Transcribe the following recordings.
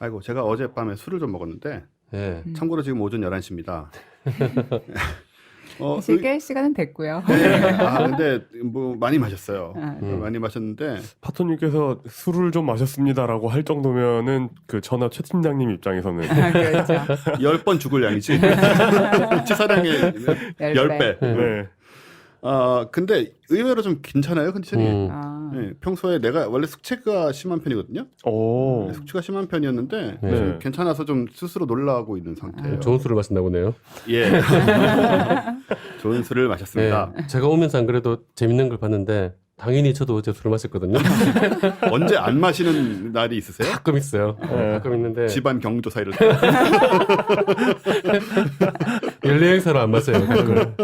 아이고, 제가 어젯밤에 술을 좀 먹었는데, 네. 참고로 지금 오전 11시입니다. 사실 깰 시간은 됐고요. 네. 근데 뭐 많이 마셨어요. 네. 많이 마셨는데, 파토님께서 술을 좀 마셨습니다라고 할 정도면은 그 전화 최 팀장님 입장에서는 그렇죠. 10번 죽을 양이지. 치사량의 10배. 네. 근데 의외로 좀 괜찮아요, 컨디션이. 네, 평소에 내가 원래 숙취가 심한 편이거든요. 오. 숙취가 심한 편이었는데 네. 좀 괜찮아서 좀 스스로 놀라고 있는 상태예요. 좋은 술을 마신다 보네요. 예. 좋은 술을 마셨습니다. 네. 제가 오면서 안 그래도 재밌는 걸 봤는데 당연히 저도 어제 술을 마셨거든요. 언제 안 마시는 날이 있으세요? 가끔 있어요. 가끔 있는데 집안 경조사 이럴 때. 연례 행사로 안 마셔요. 가끔.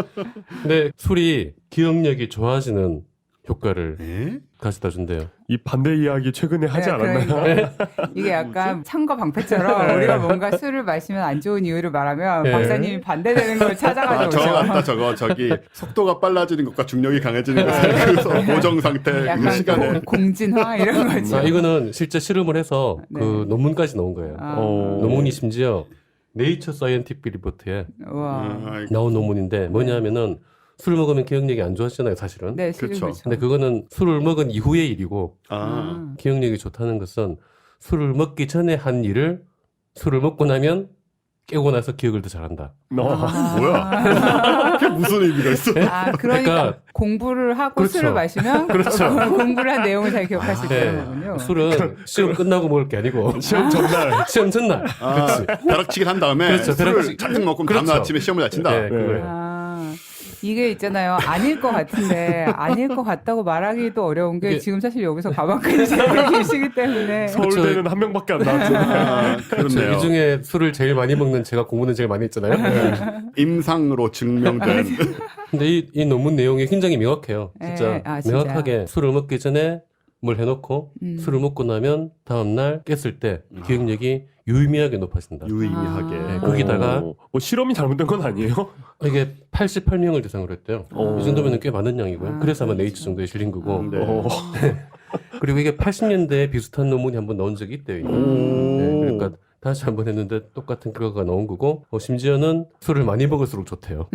근데 술이 기억력이 좋아지는 효과를 예? 가져다 준대요. 이 반대 이야기 최근에 하지 않았나요? 그러니까. 이게 약간 창과 방패처럼 우리가 뭔가 술을 마시면 안 좋은 이유를 말하면 네. 박사님이 반대되는 걸 찾아가지고 저거 오죠. 같다 저기 속도가 빨라지는 것과 중력이 강해지는 것의 그 보정 상태 그 약간 시간에 공진화 이런 거죠. 이거는 실제 실험을 해서 네. 그 논문까지 나온 거예요. 논문이 심지어 네이처 사이언티픽 리포트에 와. 나온 논문인데 뭐냐면은 술 먹으면 기억력이 안 좋아지잖아요, 사실은. 네, 실은 그렇죠. 그렇죠. 근데 그거는 술을 먹은 이후의 일이고 기억력이 좋다는 것은 술을 먹기 전에 한 일을 술을 먹고 나면 깨고 나서 기억을 더 잘한다. 뭐야? 그게 무슨 의미가 있어? 그러니까 그러니까 공부를 하고 그렇죠. 술을 마시면 그렇죠. 공부를 한 내용을 잘 기억할 수 있다는 거군요. 술은 시험 끝나고 먹을 게 아니고 시험 전날. 시험 전날. 그렇지. 벼락치기를 한 다음에 그렇죠, 술을 벼락치기. 잔뜩 먹고 그렇죠. 다음날 아침에 시험을 잘 친다. 네, 그거예요. 이게 있잖아요. 아닐 것 같은데 아닐 것 같다고 말하기도 어려운 게 이게- 지금 사실 여기서 가방끈이 잡고 계시기 때문에 서울대는 한 명밖에 안 나왔잖아요. 그렇네요. 이 중에 술을 제일 많이 먹는 제가 공부는 제일 많이 했잖아요. 임상으로 증명된 근데 이 논문 내용이 굉장히 명확해요. 진짜 진짜요? 명확하게 술을 먹기 전에 뭘 해놓고 술을 먹고 나면 다음날 깼을 때 기억력이 유의미하게 높아진다. 유의미하게. 네, 거기다가 실험이 잘못된 건 아니에요? 이게 88명을 대상으로 했대요. 이 정도면 꽤 많은 양이고요. 그래서 아마 네이처 정도에 실린 거고. 네. 그리고 이게 80년대에 비슷한 논문이 한번 나온 적이 있대요. 네, 그러니까 다시 한번 했는데 똑같은 결과가 나온 거고 심지어는 술을 많이 먹을수록 좋대요.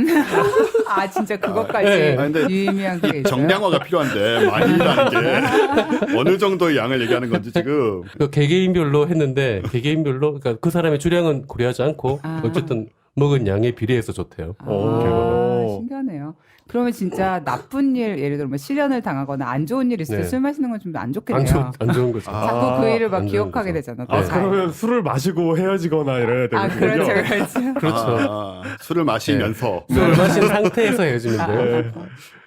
진짜 그것까지 네. 근데 유의미한 게 있어요. 정량화가 필요한데 많이라는 게 어느 정도의 양을 얘기하는 건지 지금 그 개개인별로 했는데 개개인별로 그러니까 그 사람의 주량은 고려하지 않고 어쨌든 먹은 양에 비례해서 좋대요. 신기하네요. 그러면 진짜 나쁜 일, 예를 들어 뭐 실연을 당하거나 안 좋은 일 있을 때 네. 술 마시는 건 좀 안 좋겠네요. 안 좋은 거죠. 자꾸 그 일을 막 안 좋은 기억하게 거죠. 되잖아. 또 잘. 그러면 술을 마시고 헤어지거나 이래야 되거든요. 그렇죠. 그렇죠. 술을 마시면서 술을 마신 상태에서 헤어지는데요.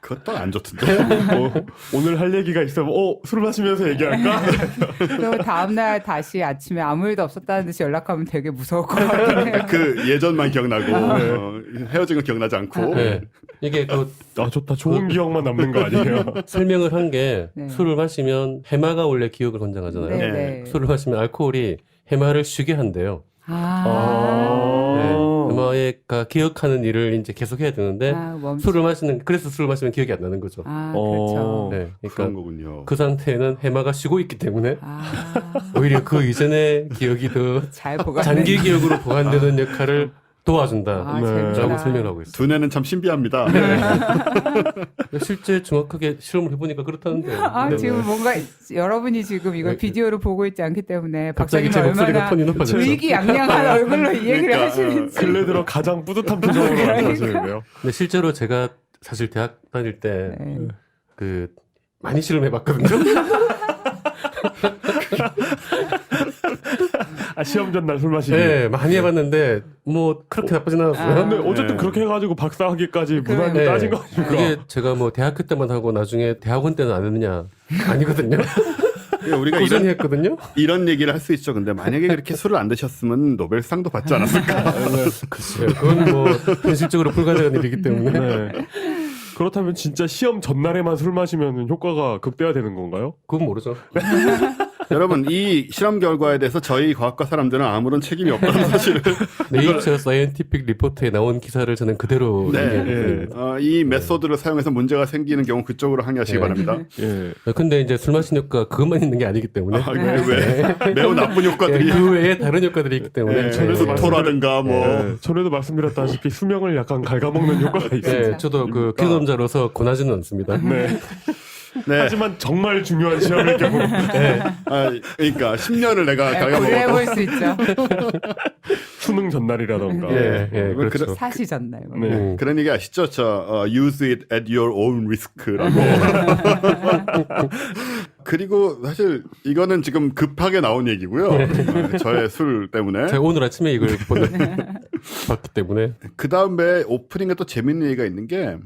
그것도 안 좋던데. 오늘 할 얘기가 있으면 술 마시면서 얘기할까? 그리고 다음날 다시 아침에 아무 일도 없었다는 듯이 연락하면 되게 무서울 것 같긴 해요. 그 예전만 기억나고 헤어진 건 기억나지 않고 네. 이게 그 좋다. 좋은 기억만 남는 거 아니에요? 설명을 한 게 네. 술을 마시면 해마가 원래 기억을 권장하잖아요. 네, 네. 네. 술을 마시면 알코올이 해마를 쉬게 한대요. 네. 해마가 기억하는 일을 이제 계속 해야 되는데 술을 마시는 그래서 술을 마시면 기억이 안 나는 거죠. 그렇죠. 네, 그런 그러니까 거군요. 그 상태에는 해마가 쉬고 있기 때문에 오히려 그 이전의 기억이 더 잘 보관. 장기 기억으로 보관되는 역할을 도와준다. 재밌다. 라고 설명을 하고 있어요. 두뇌는 참 신비합니다. 실제 정확하게 실험을 해보니까 그렇다는데. 지금 뭔가 여러분이 지금 이걸 비디오로 보고 있지 않기 때문에 갑자기 박사님이 제 목소리가 얼마나 톤이 높아졌죠. 의기양양한 얼굴로 이 얘기를 그러니까, 하시는지. 근래 들어 가장 뿌듯한 표정으로 말씀하시는데요. 근데 실제로 제가 사실 대학 다닐 때 네. 그 많이 실험해봤거든요. 시험 전날 술 마시기. 네, 많이 해봤는데 뭐 그렇게 나쁘진 않았어요. 근데 어쨌든 네. 그렇게 해가지고 박사학위까지 무난히 네. 따진 거 아닙니까? 그게 제가 뭐 대학교 때만 하고 나중에 대학원 때는 안 했느냐 아니거든요. 그러니까 우리가 꾸준히 했거든요. 이런 얘기를 할 수 있죠. 근데 만약에 그렇게 술을 안 드셨으면 노벨상도 받지 않았을까. 글쎄요. 그건 뭐 현실적으로 불가능한 일이기 때문에. 네. 그렇다면 진짜 시험 전날에만 술 마시면 효과가 극대화되는 건가요? 그건 모르죠. 여러분 이 실험 결과에 대해서 저희 과학과 사람들은 아무런 책임이 없다는 사실을 네이처 사이언티픽 리포트에 나온 기사를 저는 그대로 네. 얘기합니다. 이 메소드를 사용해서 문제가 생기는 경우 그쪽으로 항의하시기 바랍니다. 예. 근데 이제 술 마신 효과 그것만 있는 게 아니기 때문에 왜? 매우 나쁜 효과들이 그 외에 다른 효과들이 있기 때문에 수토라든가 뭐 전에도 말씀드렸다시피 수명을 약간 갉아먹는 효과가 있어요. 네, 저도 그 경험자로서 권하지는 않습니다. 네. 네. 하지만 정말 중요한 시험일 경우 네. 그러니까 10년을 내가 고려해볼 갉아먹었고 수 있죠. 수능 전날이라던가. 예, 예, 그렇죠. 사시 전날. 뭐. 네. 그런 얘기 아시죠? use it at your own risk라고. 그리고 사실 이거는 지금 급하게 나온 얘기고요. 저의 술 때문에. 제가 오늘 아침에 이걸 봤기 때문에 그 다음에 오프닝에 또 재밌는 얘기가 있는 게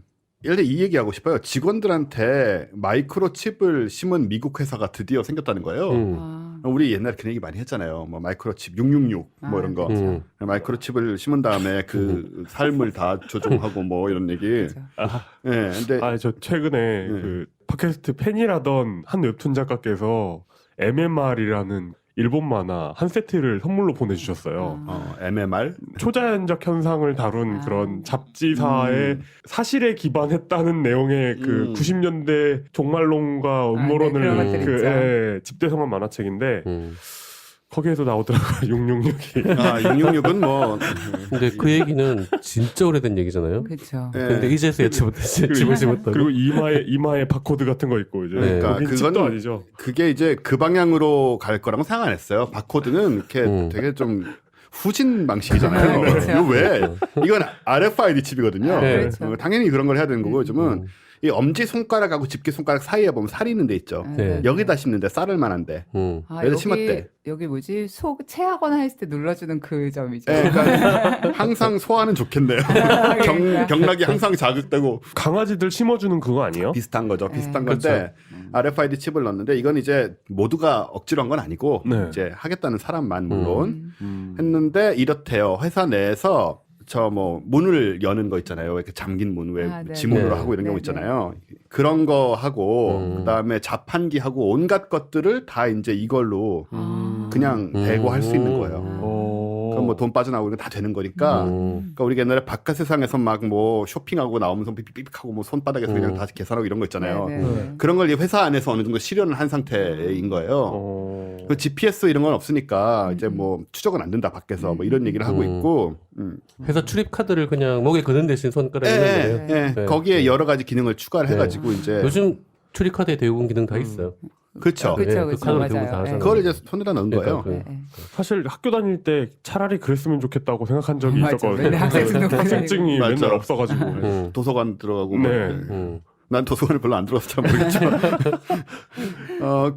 예를 들어 이 얘기하고 싶어요. 직원들한테 마이크로칩을 심은 미국 회사가 드디어 생겼다는 거예요. 우리 옛날에 그런 얘기 많이 했잖아요. 뭐 마이크로칩 666 뭐 이런 거. 그렇죠. 마이크로칩을 심은 다음에 그 삶을 다 조종하고 뭐 이런 얘기. 그렇죠. 네, 근데 저 최근에 그 팟캐스트 팬이라던 한 웹툰 작가께서 MMR이라는 일본 만화 한 세트를 선물로 보내주셨어요. MMR 초자연적 현상을 다룬 그런 잡지사의 사실에 기반했다는 내용의 그 90년대 종말론과 음모론을 네, 그런 것들 있죠. 집대성한 만화책인데 거기에도 나오더라고요. 666이. 666은 뭐 근데 그 얘기는 진짜 오래된 얘기잖아요. 그렇죠. 근데 이제서야 집을 심었다고. 그리고 이마에 바코드 같은 거 있고 이제 그러니까 거긴 그건 집도 아니죠. 그게 이제 그 방향으로 갈 거라고 생각 안 했어요. 바코드는 이렇게 되게 좀 후진 방식이잖아요. 그렇죠. 이거 왜? 이건 RFID 칩이거든요. 네. 그렇죠. 당연히 그런 걸 해야 되는 거고 요즘은 이 엄지 손가락하고 집게 손가락 사이에 보면 살이 있는 데 있죠. 네. 여기다 심는데 쌀을 만한데. 여기다 심었대. 여기 뭐지? 속 체하거나 했을 때 눌러주는 그 점이죠. 네, 그러니까 항상 소화는 좋겠네요. 경락이 항상 자극되고 강아지들 심어주는 그거 아니에요? 비슷한 거죠. 비슷한 그렇죠. 건데 RFID 칩을 넣었는데 이건 이제 모두가 억지로 한 건 아니고 네. 이제 하겠다는 사람만 물론 했는데 이렇대요. 회사 내에서 저 뭐 문을 여는 거 있잖아요. 이렇게 잠긴 문 왜 네. 지문으로 네. 하고 이런 경우 네, 있잖아요. 그런 거 하고 그다음에 자판기 하고 온갖 것들을 다 이제 이걸로 그냥 대고 할 수 있는 거예요. 그럼 뭐 돈 빠져나오고 이런 거 다 되는 거니까. 그러니까 우리가 옛날에 바깥 세상에서 막 뭐 쇼핑하고 나오면서 삐삐삐하고 뭐 손바닥에서 그냥 다 계산하고 이런 거 있잖아요. 네. 그런 걸 이 회사 안에서 어느 정도 실현을 한 상태인 거예요. 그 GPS 이런 건 없으니까 이제 뭐 추적은 안 된다 밖에서 뭐 이런 얘기를 하고 있고. 회사 출입 카드를 그냥 목에 거는 대신 손가락에 넣는 거예요. 네. 거기에 여러 가지 기능을 추가를 해가지고 이제 요즘 출입 카드에 대우군 기능 다 있어요. 그렇죠. 그렇죠, 그 그렇죠. 카드로 대우군 다 맞아요. 하잖아요. 그걸 이제 손에다 넣은 거예요. 그러니까 네. 사실 학교 다닐 때 차라리 그랬으면 좋겠다고 생각한 적이 맞아. 있었거든요. 맨날 학생 등록증이 학생증이 맞아. 맨날 없어가지고. 도서관 들어가고. 네. 뭐. 난 도서관을 별로 안 들어서 잘 모르겠지만.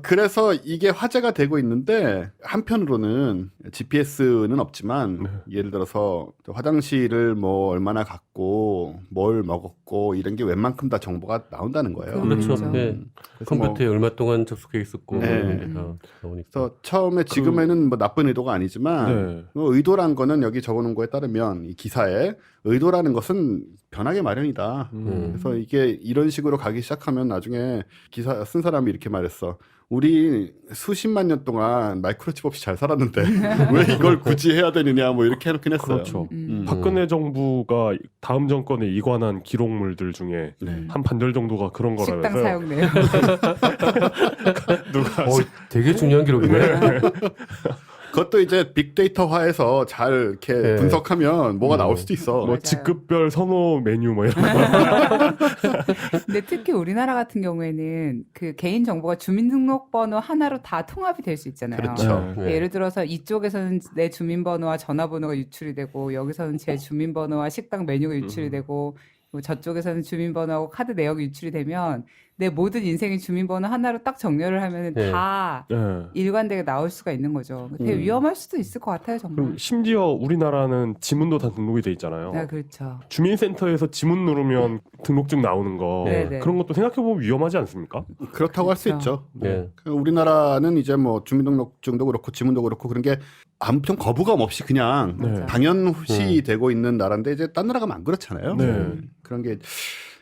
그래서 이게 화제가 되고 있는데, 한편으로는 GPS는 없지만, 예를 들어서 화장실을 뭐 얼마나 갔고, 뭘 먹었고, 이런 게 웬만큼 다 정보가 나온다는 거예요. 그렇죠. 그렇죠. 네. 그래서 컴퓨터에 얼마 동안 접속해 있었고 네. 이런 게 다 나오니까. 그래서 처음에 지금에는 뭐 나쁜 의도가 아니지만, 네. 뭐 의도란 거는 여기 적어놓은 거에 따르면 이 기사에 의도라는 것은 변하기 마련이다. 그래서 이게 이런 식으로 가기 시작하면 나중에 기사 쓴 사람이 이렇게 말했어. 우리 수십만 년 동안 마이크로칩 없이 잘 살았는데 왜 이걸 굳이 해야 되느냐 뭐 이렇게 해놓긴 했어요. 그렇죠. 박근혜 정부가 다음 정권에 이관한 기록물들 중에 네. 한 반절 정도가 그런 식당 거라면서요. 사용 내용. 누가 되게 중요한 기록이네. 그것도 이제 빅데이터화해서 잘 이렇게 네. 분석하면 뭐가 나올 수도 있어. 뭐 맞아요. 직급별 선호 메뉴 뭐 이런 거. 근데 특히 우리나라 같은 경우에는 그 개인 정보가 주민등록번호 하나로 다 통합이 될 수 있잖아요. 그렇죠. 네. 예를 들어서 이쪽에서는 내 주민번호와 전화번호가 유출이 되고 여기서는 제 주민번호와 식당 메뉴가 유출이 되고 뭐 저쪽에서는 주민번호하고 카드 내역이 유출이 되면 내 모든 인생의 주민번호 하나로 딱 정렬을 하면 네. 다 네. 일관되게 나올 수가 있는 거죠. 되게 위험할 수도 있을 것 같아요, 정말. 그리고 심지어 우리나라는 지문도 다 등록이 돼 있잖아요. 네, 그렇죠. 주민센터에서 지문 누르면 등록증 나오는 거 네, 네. 그런 것도 생각해보면 위험하지 않습니까? 그렇다고 할 수 그렇죠. 있죠. 네. 우리나라는 이제 뭐 주민등록증도 그렇고 지문도 그렇고 그런 게 아무튼 거부감 없이 그냥 네. 당연시 되고 있는 나라인데 이제 딴 나라 가면 안 그렇잖아요. 네. 그런 게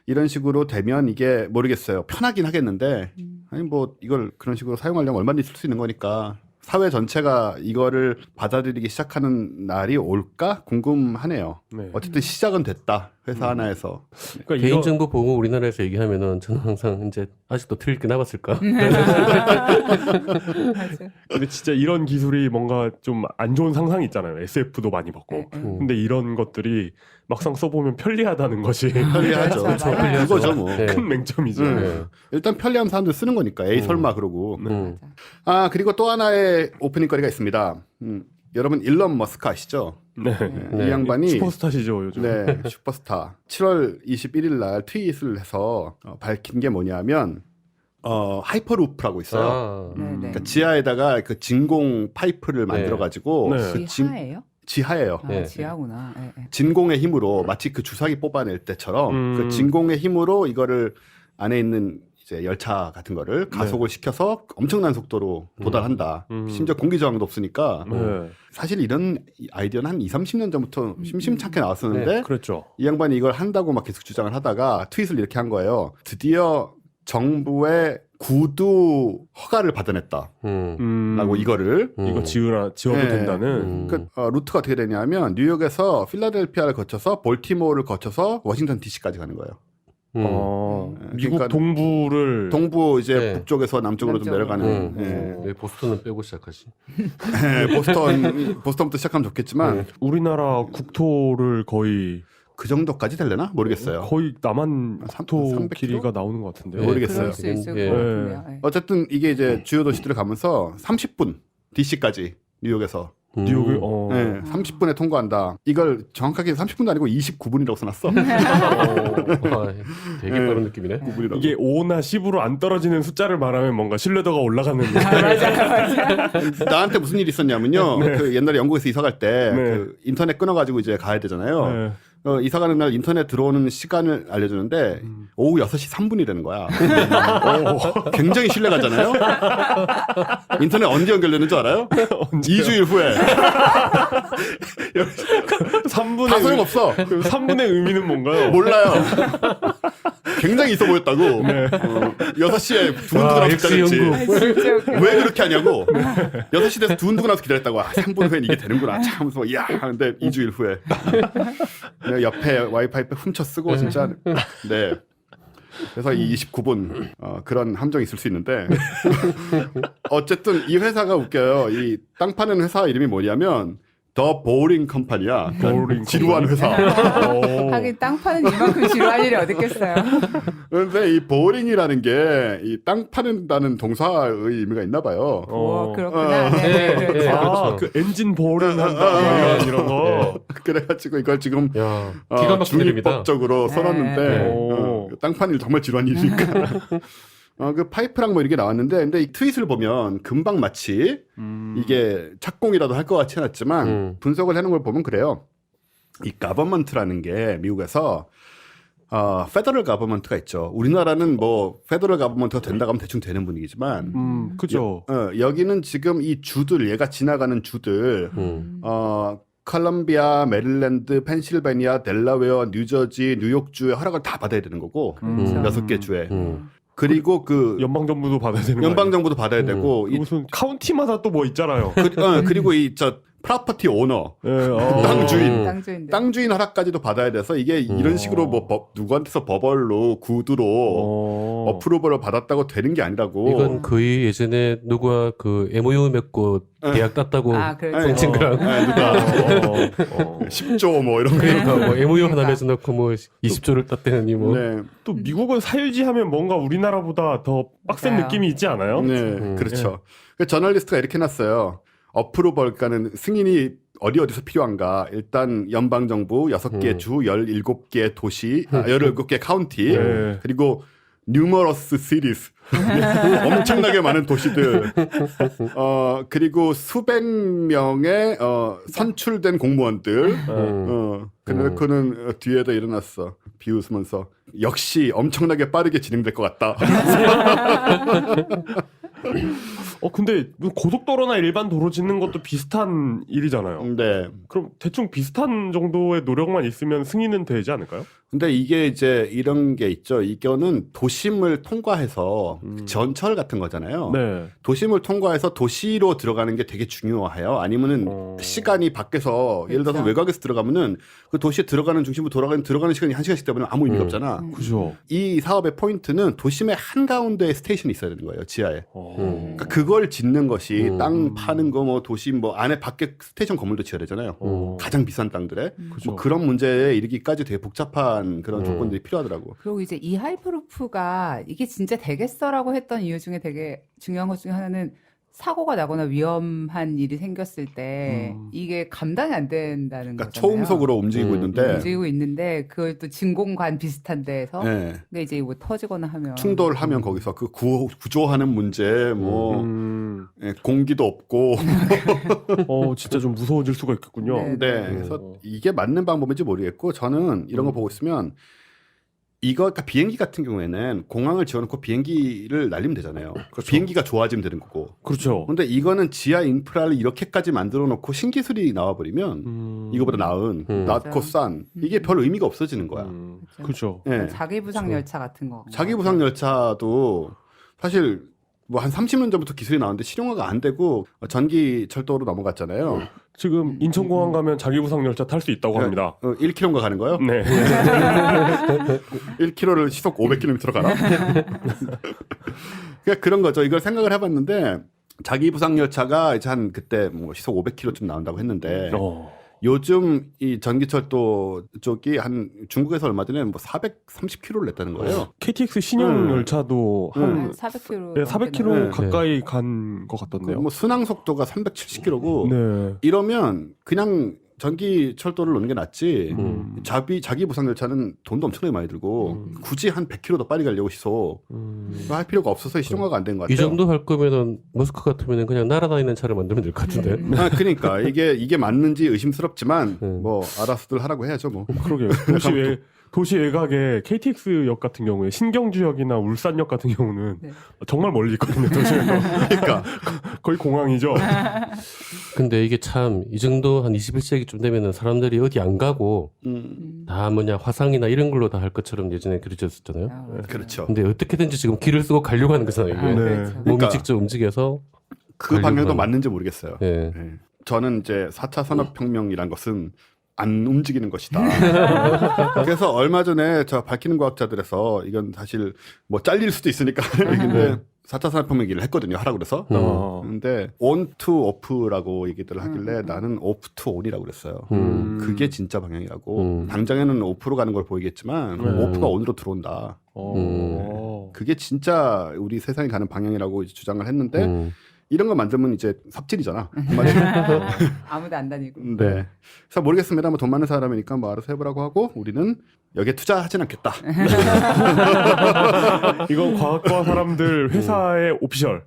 이런 식으로 되면 이게 모르겠어요. 편하긴 하겠는데 아니 뭐 이걸 그런 식으로 사용하려면 얼마든지 쓸 수 있는 거니까 사회 전체가 이거를 받아들이기 시작하는 날이 올까 궁금하네요. 네. 어쨌든 시작은 됐다. 회사 하나에서. 그러니까 이거- 개인정보 보호 우리나라에서 얘기하면은 저는 항상 이제 아직도 틀릴 게 남았을까? 맞아. 근데 진짜 이런 기술이 뭔가 좀 안 좋은 상상이 있잖아요. SF도 많이 받고. 근데 이런 것들이 막상 써보면 편리하다는 것이 편리하죠. 그렇죠, 맞아요. 그거죠 뭐. 네. 큰 맹점이죠. 네. 일단 편리한 사람들 쓰는 거니까. 에이 설마 그러고. 음. 아 그리고 또 하나의 오프닝 거리가 있습니다. 여러분 일론 머스크 아시죠? 네. 네. 이 양반이 슈퍼스타시죠 요즘. 네, 슈퍼스타. 7월 21일 날 트윗을 해서 밝힌 게 뭐냐면 하이퍼루프라고 있어요. 아, 네네. 그러니까 지하에다가 그 진공 파이프를 만들어 가지고 네. 그 지하예요? 지하예요. 아, 네. 지하구나. 네, 네. 진공의 힘으로 마치 그 주사기 뽑아낼 때처럼 그 음. 진공의 힘으로 이거를 안에 있는 이제 열차 같은 거를 가속을 시켜서 엄청난 속도로 도달한다. 음. 심지어 공기 저항도 없으니까 네. 사실 이런 아이디어는 한 2-30년 전부터 심심찮게 나왔었는데 그렇죠. 이 양반이 이걸 한다고 막 계속 주장을 하다가 트윗을 이렇게 한 거예요. 드디어 정부의 구두 허가를 받아냈다. 라고 이거를 이거 지어도 네. 된다는. 그 루트가 어떻게 되냐면 뉴욕에서 필라델피아를 거쳐서 볼티모어를 거쳐서 워싱턴 DC까지 가는 거예요. 미국 그러니까 동부를 동부 이제 네. 북쪽에서 남쪽으로 좀 남쪽으로. 내려가는 왜 보스턴은 빼고 시작하지? 보스턴부터 시작하면 좋겠지만 우리나라 국토를 거의 그 정도까지 되려나 모르겠어요. 거의 남한 삼- 국토 300km? 길이가 나오는 것 같은데. 네. 모르겠어요. 그럴 수 있을 예. 것 같은데요. 네. 어쨌든 이게 이제 주요 도시들을 가면서 30분 DC까지 뉴욕에서 뉴욕을 네, 30분에 통과한다. 이걸 정확하게 30분도 아니고 29분이라고 써놨어. 되게 네. 빠른 느낌이네. 9분이라고. 이게 5나 10으로 안 떨어지는 숫자를 말하면 뭔가 신뢰도가 올라가는. 나한테 무슨 일이 있었냐면요. 그 옛날에 영국에서 이사 갈 때 네. 그 인터넷 끊어가지고 이제 가야 되잖아요. 네. 이사 가는 날 인터넷 들어오는 시간을 알려주는데 오후 6시 3분이라는 거야. 굉장히 신뢰가잖아요. 인터넷 언제 연결되는 줄 알아요? 2주일 후에. 3분의 다 소용없어. 3분의 의미는 뭔가요? 몰라요. 굉장히 있어 보였다고. 6시에 두근두근하고 역시 기다렸지. 영국. 진짜 웃겨. 왜 그렇게 하냐고. 6시 돼서 두근두근하고 기다렸다고. 3분 후엔 이게 되는구나. 참 하면서 야 하는데 2주일 후에. 내가 옆에 와이파이 훔쳐 쓰고 진짜. 네. 그래서 이 29분 그런 함정이 있을 수 있는데 어쨌든 이 회사가 웃겨요. 이 땅 파는 회사 이름이 뭐냐면 더 보링 컴퍼니야. 보링 지루한 회사. 하긴 땅 파는 이만큼 지루할 일이 어딨겠어요. 그런데 이 보링이라는 게 이 땅 파는다는 동사의 의미가 있나 봐요. 와, 그렇구나. 네, 네, 그렇죠. 네. 아, 그렇죠. 그 엔진 보링 한다 이런 거. 그래가지고 이걸 지금 야, 기가 막힌 이름이다. 중립법적으로 써놨는데 네. 땅 파는 일 정말 지루한 일이니까. 그 파이프랑 뭐 이렇게 나왔는데 근데 이 트윗을 보면 금방 마치 이게 착공이라도 할 것 같지 않았지만 분석을 해놓은 걸 보면 그래요. 이 가버먼트라는 게 미국에서 페더럴 가버먼트가 있죠. 우리나라는 뭐 페더럴 가버먼트가 된다고 하면 대충 되는 분위기지만 그죠. 여기는 지금 이 주들 얘가 지나가는 주들 컬럼비아, 메릴랜드, 펜실베니아, 델라웨어, 뉴저지, 뉴욕주의 허락을 다 받아야 되는 거고 그렇죠. 6개 주에 그리고 그 연방 정부도 받아야 되는 거 연방 정부도 받아야 되고 아니에요? 무슨 카운티마다 또 뭐 있잖아요. 그리고 이 저 프로퍼티 오너 네, 땅 주인 땅주인들. 땅 주인 허락까지도 받아야 돼서 이게 이런 식으로 뭐 누구한테서 버벌로 구두로 어프로벌을 받았다고 되는 게 아니라고. 이건 거의 예전에 누가 그 MOU 맺고 계약 땄다고 아, 그렇죠. 맺힌 거랑 누가 10조 뭐 이런 거. 그러니까 뭐 MOU 하나 맺어놓고 뭐 20조를 땄대느니 뭐. 네, 또 미국은 사유지 하면 뭔가 우리나라보다 더 빡센 맞아요. 느낌이 있지 않아요? 네, 그렇죠. 그 저널리스트가 이렇게 놨어요. 어프로벌, 그러니까는 승인이 어디서 필요한가. 일단 연방정부 6개 주, 17개 도시, 17개 카운티, 네. 그리고 numerous cities. 엄청나게 많은 도시들. 그리고 수백 명의 선출된 공무원들. 그는 뒤에다 일어났어. 비웃으면서 역시 엄청나게 빠르게 진행될 것 같다. 근데 고속도로나 일반 도로 짓는 것도 비슷한 일이잖아요. 네. 그럼 대충 비슷한 정도의 노력만 있으면 승인은 되지 않을까요? 근데 이게 이제 이런 게 있죠. 이거는 도심을 통과해서 전철 같은 거잖아요. 네. 도심을 통과해서 도시로 들어가는 게 되게 중요해요. 아니면은 시간이 밖에서 예를 들어서 그렇죠. 외곽에서 들어가면은 그 도시에 들어가는 중심으로 들어가는 시간이 1시간씩 되면 아무 의미가 없잖아. 그죠. 이 사업의 포인트는 도심의 한가운데에 스테이션이 있어야 되는 거예요. 지하에. 그러니까 그걸 짓는 것이 땅 파는 거 뭐 도심 뭐 안에 밖에 스테이션 건물도 지어야 되잖아요. 가장 비싼 땅들에. 그죠. 뭐 그런 문제에 이르기까지 되게 복잡한 그런 조건들이 필요하더라고. 그리고 이제 이 하이프루프가 이게 진짜 되겠어라고 했던 이유 중에 되게 중요한 것 중에 하나는 사고가 나거나 위험한 일이 생겼을 때 이게 감당이 안 된다는 그러니까 거잖아요. 초음속으로 움직이고 있는데 움직이고 있는데 그걸 또 진공관 비슷한 데에서 네. 근데 이제 뭐 터지거나 하면 충돌하면 거기서 그 구조하는 문제 뭐 예, 공기도 없고 진짜 좀 무서워질 수가 있겠군요. 네. 네. 그래서 이게 맞는 방법인지 모르겠고 저는 이런 거 보고 있으면 이거 그러니까 비행기 같은 경우에는 공항을 지어놓고 비행기를 날리면 되잖아요. 비행기가 좋아지면 되는 거고. 그렇죠. 근데 이거는 지하 인프라를 이렇게까지 만들어 놓고 신기술이 나와버리면 이거보다 나은, 낮고 싼 이게 별 의미가 없어지는 거야. 그렇죠. 예. 자기 부상 열차 같은 거. 자기 부상 열차도 사실 뭐 한 30년 전부터 기술이 나왔는데 실용화가 안 되고 전기 철도로 넘어갔잖아요. 지금 인천공항 가면 자기부상 열차 탈 수 있다고 합니다. 1km인가 가는 거요? 네. 1km를 시속 500km로 가나? 그러니까 그런 거죠. 이걸 생각을 해봤는데 자기 부상 열차가 이제 한 그때 뭐 시속 500km쯤 나온다고 했는데 요즘 이 전기철도 쪽이 한 중국에서 얼마 전에 뭐 430km를 냈다는 거예요. KTX 신형 열차도 한 400km. 네, 400km 네. 가까이 간 것 같던데요. 뭐 순항 속도가 370km고 네. 이러면 그냥 전기 철도를 놓는 게 낫지. 자기 부상 열차는 돈도 엄청나게 많이 들고 굳이 한 100km 더 빨리 가려고 시속 할 필요가 없어서 실용화가 안 된 것 같아요. 이 정도 할 거면은 머스크 같으면은 그냥 날아다니는 차를 만들면 될 것 같은데. 그러니까 이게 맞는지 의심스럽지만 뭐 알아서들 하라고 해야죠 뭐. 그러게요. 도시 외곽에 KTX역 같은 경우에 신경주역이나 울산역 같은 경우는 네. 정말 멀리 있거든요. 도시에서. 그러니까 거의 공항이죠. 근데 이게 참 이 정도 한 21세기쯤 되면은 사람들이 어디 안 가고 다 뭐냐 화상이나 이런 걸로 다 할 것처럼 예전에 그려졌었잖아요. 그렇죠. 근데 어떻게든지 지금 길을 쓰고 가려고 하는 거잖아요. 이게. 그렇죠. 몸이 그러니까 직접 움직여서 그 방향도 가려고 맞는지 모르겠어요. 예. 예. 저는 이제 4차 산업혁명이란 것은 안 움직이는 것이다. 그래서 얼마 전에 저 밝히는 과학자들에서 이건 사실 뭐 잘릴 수도 있으니까 얘기인데 4차 산업혁명 얘기를 했거든요. 하라고 그래서. 근데 on to off라고 얘기들을 하길래 나는 off to on이라고 그랬어요. 그게 진짜 방향이라고. 당장에는 off로 가는 걸 보이겠지만 off가 on으로 들어온다. 그게 진짜 우리 세상이 가는 방향이라고 이제 주장을 했는데 이런 거 만들면 이제 삽질이잖아. 아무도 안 다니고. 네. 그래서 모르겠습니다. 뭐 돈 많은 사람이니까 뭐 알아서 해보라고 하고 우리는 여기에 투자하진 않겠다. 이건 과학과 사람들 회사의 오피셜.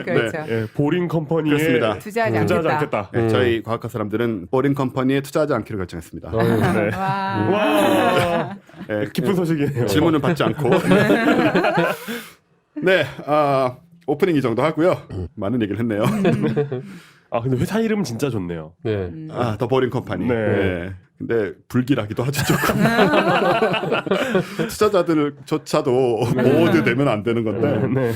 그렇죠. 예, 보링 컴퍼니에 그렇습니다. 투자하지 투자하지 않겠다. 않겠다. 네, 저희 과학과 사람들은 보링 컴퍼니에 투자하지 않기로 결정했습니다. 네. 와. 와, 네, 기쁜 소식이네요. 질문은 받지 않고. 네, 오프닝 이 정도 하고요. 많은 얘기를 했네요. 근데 회사 이름 진짜 좋네요. 네. 더 보링 컴퍼니. 네. 네. 근데 불길하기도 하죠 조금. 투자자들조차도 모두 되면 안 되는 건데. 네.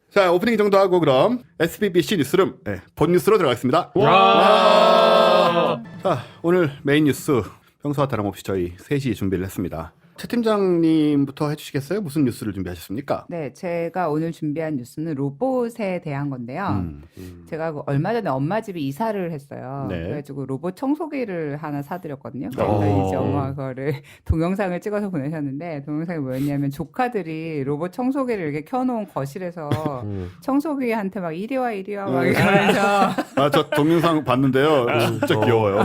자, 오프닝 이 정도 하고 그럼 SBBC 뉴스룸 본 뉴스로 들어가겠습니다. 와! 자, 오늘 메인 뉴스 평소와 다름없이 저희 셋이 준비를 했습니다. 최 팀장님부터 해주시겠어요? 무슨 뉴스를 준비하셨습니까? 네, 제가 오늘 준비한 뉴스는 로봇에 대한 건데요. 제가 얼마 전에 엄마 집에 이사를 했어요. 네. 그래가지고 로봇 청소기를 하나 사드렸거든요. 오. 그래서 이제 엄마가 그거를 동영상을 찍어서 보내셨는데 동영상이 뭐였냐면 조카들이 로봇 청소기를 이렇게 켜놓은 거실에서 청소기한테 막 이리 와 막 이러면서 저 동영상 봤는데요. 진짜 귀여워요.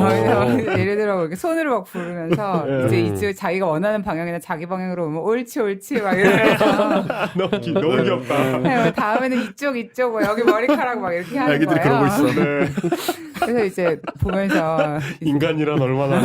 예를 들어 이렇게 손으로 막 부르면서 이제 자기가 원하는 방향이나 자기 방향으로 오면 옳지 막 이러면서 너무 귀엽다. 네, 다음에는 이쪽 뭐 여기 머리카락 막 이렇게 하는 애기들이 거예요. 그러고 있어. 네. 그래서 그래서 이제 보면서 인간이란 얼마나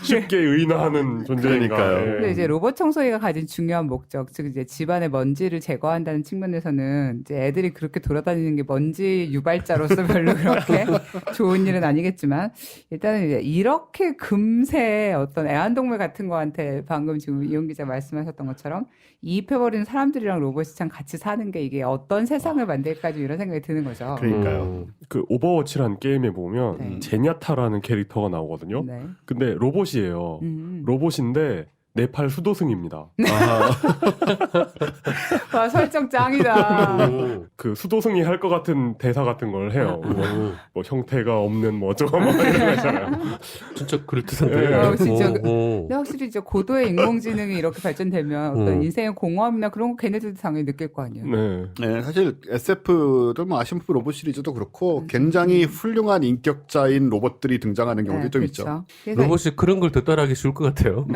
쉽게 의인화하는 존재니까요. 그러니까요. 근데 이제 로봇 청소기가 가진 중요한 목적, 즉 이제 집안의 먼지를 제거한다는 측면에서는 이제 애들이 그렇게 돌아다니는 게 먼지 유발자로서 별로 그렇게 좋은 일은 아니겠지만 일단은 이제 이렇게 금세 어떤 애완동물 같은 거한테 방금 지금 이용 기자 말씀하셨던 것처럼 이입해버리는 사람들이랑 로봇이 참 같이 사는 게 이게 어떤 세상을 만들까 좀 이런 생각이 드는 거죠. 그러니까요. 그 오버워치라는 게임에 보면 네. 제냐타라는 캐릭터가 나오거든요. 네. 근데 로봇이에요. 로봇인데 네팔 수도승입니다. 아, 와 설정 짱이다. 그 수도승이 할 것 같은 대사 같은 걸 해요. 뭐 형태가 없는 뭐 저거 뭐 이런 거 있잖아요. 진짜 그럴듯한데. 네. 진짜 어. 근데 확실히 이제 고도의 인공지능이 이렇게 발전되면 어떤 인생의 공허함이나 그런 거 걔네들도 당연히 느낄 거 아니에요. 네. 네, 사실 SF들 뭐 아시안 로봇 시리즈도 그렇고 굉장히 훌륭한 인격자인 로봇들이 등장하는 경우도 좀 있죠. 그렇죠. 그래서 로봇이 그런 걸 더 따라하기 쉬울 것 같아요.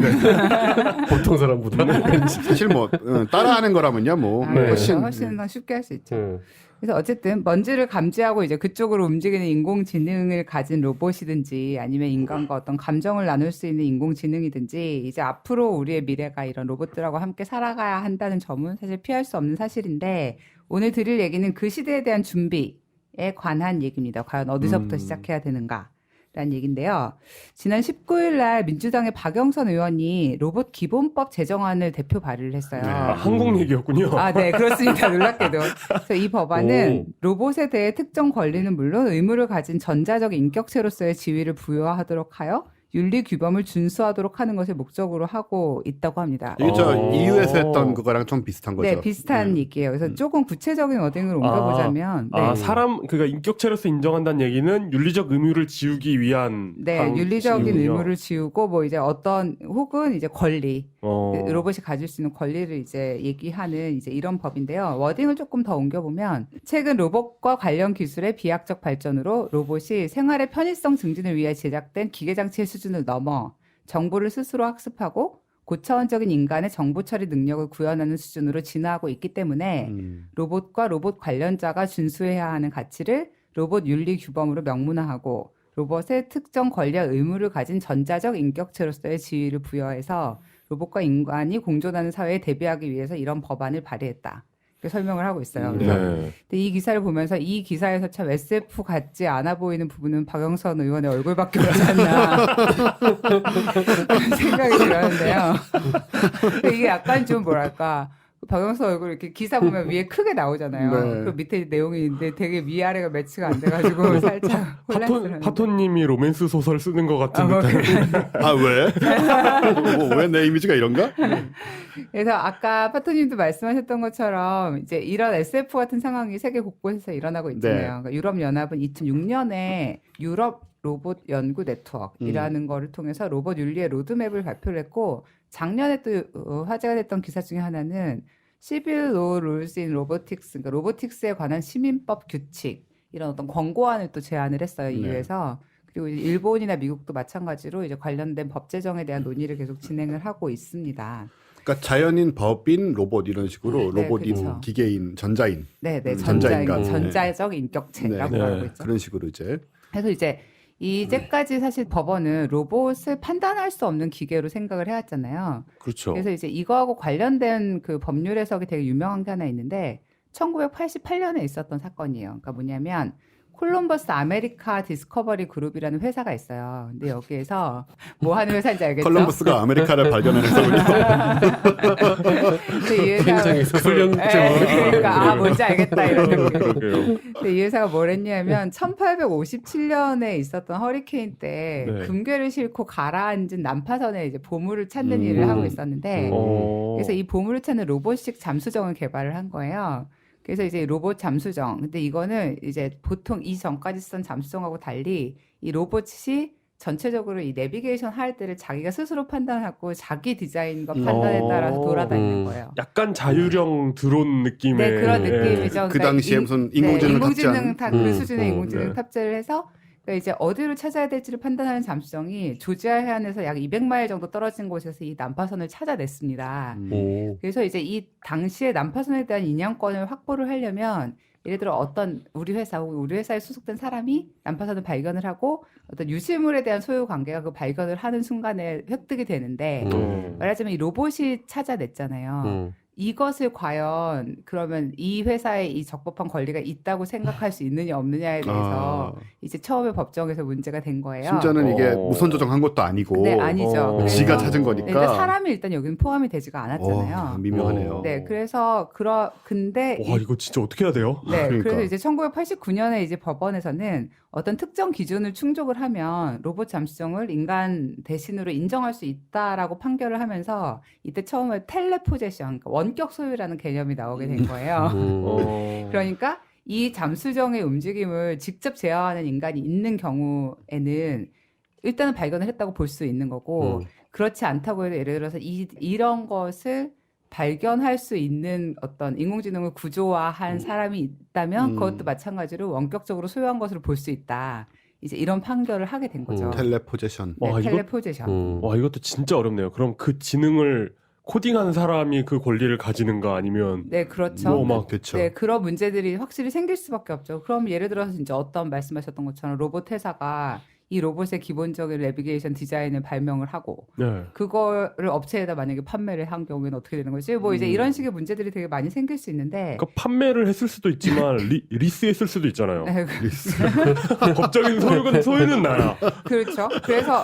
보통 사람보다. 사실 뭐 따라하는 거라면요, 뭐 네. 훨씬 훨씬 더 쉽게 할 수 있죠. 네. 그래서 어쨌든 먼지를 감지하고 이제 그쪽으로 움직이는 인공지능을 가진 로봇이든지 아니면 인간과 어떤 감정을 나눌 수 있는 인공지능이든지 이제 앞으로 우리의 미래가 이런 로봇들하고 함께 살아가야 한다는 점은 사실 피할 수 없는 사실인데 오늘 드릴 얘기는 그 시대에 대한 준비에 관한 얘기입니다. 과연 어디서부터 시작해야 되는가? 라는 얘기인데요. 지난 19일 날 민주당의 박영선 의원이 로봇 기본법 제정안을 대표 발의를 했어요. 아, 한국 얘기였군요. 아, 네, 그렇습니다. 놀랍게도. 그래서 이 법안은 로봇에 대해 특정 권리는 물론 의무를 가진 전자적 인격체로서의 지위를 부여하도록 하여 윤리 규범을 준수하도록 하는 것을 목적으로 하고 있다고 합니다. 이게 저 어. EU에서 했던 그거랑 좀 비슷한 거죠. 네, 비슷한 얘기예요. 그래서 조금 구체적인 워딩을 옮겨보자면, 네. 사람 그러니까 인격체로서 인정한다는 얘기는 윤리적 의무를 지우기 위한 네, 윤리적인 방식이군요. 의무를 지우고 뭐 이제 어떤 혹은 이제 권리, 어. 로봇이 가질 수 있는 권리를 이제 얘기하는 이제 이런 법인데요. 워딩을 조금 더 옮겨보면 최근 로봇과 관련 기술의 비약적 발전으로 로봇이 생활의 편의성 증진을 위해 제작된 기계장치의 수준을 넘어 정보를 스스로 학습하고 고차원적인 인간의 정보 처리 능력을 구현하는 수준으로 진화하고 있기 때문에 로봇과 로봇 관련자가 준수해야 하는 가치를 로봇 윤리 규범으로 명문화하고 로봇의 특정 권리와 의무를 가진 전자적 인격체로서의 지위를 부여해서 로봇과 인간이 공존하는 사회에 대비하기 위해서 이런 법안을 발의했다. 이렇게 설명을 하고 있어요. 네. 근데 이 기사를 보면서 이 기사에서 참 SF 같지 않아 보이는 부분은 박영선 의원의 얼굴밖에 없지 않나 그런 생각이 들었는데요. 근데 이게 약간 좀 뭐랄까 박영선 얼굴 이렇게 기사 보면 위에 크게 나오잖아요. 네. 그리고 밑에 내용이 있는데 되게 위아래가 매치가 안 돼가지고 살짝 혼란스러운. 파토님이 로맨스 소설 쓰는 것 같은 듯한. 아 왜? 왜 내 이미지가 이런가? 그래서 아까 파토님도 말씀하셨던 것처럼 이제 이런 SF 같은 상황이 세계 곳곳에서 일어나고 있잖아요. 네. 그러니까 유럽연합은 2006년에 유럽 로봇 연구 네트워크이라는 거를 통해서 로봇 윤리의 로드맵을 발표를 했고 작년에 또 화제가 됐던 기사 중에 하나는 Civil Law Rules in Robotics, 그러니까 로보틱스에 관한 시민법 규칙 이런 어떤 권고안을 또 제안을 했어요. EU에서. 그리고 일본이나 미국도 마찬가지로 이제 관련된 법 제정에 대한 논의를 계속 진행을 하고 있습니다. 그러니까 자연인, 법인, 로봇 이런 식으로 네, 로봇인, 그렇죠. 기계인, 전자인 네, 전자인간. 전자적 인격체라고 네. 말하고 있죠. 그런 식으로 이제 그래서 이제 이제까지 사실 법원은 로봇을 판단할 수 없는 기계로 생각을 해왔잖아요. 그렇죠. 그래서 이제 이거하고 관련된 그 법률 해석이 되게 유명한 게 하나 있는데 1988년에 있었던 사건이에요. 그러니까 뭐냐면 콜럼버스 아메리카 디스커버리 그룹이라는 회사가 있어요. 근데 여기에서 뭐 하는 회사인지 알겠죠? 콜럼버스가 아메리카를 발견한 회사군요. 근데 이 회사 굉장히 서술형적으로. 그러니까 뭔지 알겠다 이런 느낌. 그러게요. 근데 이 회사가 뭘 했냐면 1857년에 있었던 허리케인 때 네. 금괴를 싣고 가라앉은 난파선에 이제 보물을 찾는 일을 하고 있었는데 그래서 이 보물을 찾는 로봇식 잠수정을 개발을 한 거예요. 그래서 이제 로봇 잠수정. 근데 이거는 이제 보통 이전까지 쓰던 잠수정하고 달리 이 로봇이 전체적으로 이 내비게이션 할 때를 자기가 스스로 판단하고 자기 디자인과 판단에 따라서 돌아다니는 거예요. 약간 자유형 드론 느낌의. 네, 그런 느낌이죠. 그 당시에 무슨 인공지능 탑재한. 그 수준의 인공지능 네. 탑재를 해서 그러니까 이제 어디로 찾아야 될지를 판단하는 잠수정이 조지아 해안에서 약 200마일 정도 떨어진 곳에서 이 난파선을 찾아냈습니다. 오. 그래서 이제 이 당시에 난파선에 대한 인양권을 확보를 하려면 예를 들어 어떤 우리 회사 혹은 우리 회사에 소속된 사람이 난파선을 발견을 하고 어떤 유실물에 대한 소유 관계가 그 발견을 하는 순간에 획득이 되는데 말하자면 이 로봇이 찾아냈잖아요. 이것을 과연 그러면 이 회사에 이 적법한 권리가 있다고 생각할 수 있느냐 없느냐에 대해서 이제 처음에 법정에서 문제가 된 거예요. 심지어는 이게 무선 조정한 것도 아니고 네, 아니죠. 지가 그래서- 찾은 거니까. 근데 사람이 일단 여기는 포함이 되지가 않았잖아요. 미묘하네요. 네, 그래서 근데 와 이거 진짜 어떻게 해야 돼요? 네, 그러니까. 그래서 이제 1989년에 이제 법원에서는 어떤 특정 기준을 충족을 하면 로봇 잠수정을 인간 대신으로 인정할 수 있다라고 판결을 하면서 이때 처음에 텔레포제션, 그러니까 원격 소유라는 개념이 나오게 된 거예요. 그러니까 이 잠수정의 움직임을 직접 제어하는 인간이 있는 경우에는 일단은 발견을 했다고 볼 수 있는 거고 그렇지 않다고 해도 예를 들어서 이런 것을 발견할 수 있는 어떤 인공지능을 구조화한 사람이 있다면 그것도 마찬가지로 원격적으로 소유한 것으로 볼 수 있다. 이제 이런 판결을 하게 된 거죠. 텔레포제션. 네, 와, 이거- 텔레포제션. 와 이것도 진짜 어렵네요. 그럼 그 지능을 코딩한 사람이 그 권리를 가지는가 아니면 네, 그렇죠. 뭐 막 그렇죠. 네, 그런 문제들이 확실히 생길 수밖에 없죠. 그럼 예를 들어서 진짜 어떤 말씀하셨던 것처럼 로봇 회사가 이 로봇의 기본적인 내비게이션 디자인을 발명을 하고 네. 그거를 업체에다 만약에 판매를 한 경우에는 어떻게 되는 거지? 뭐 이제 이런 식의 문제들이 되게 많이 생길 수 있는데 그러니까 판매를 했을 수도 있지만 리스했을 수도 있잖아요. 네, 법적인 소유는 나야. 그렇죠. 그래서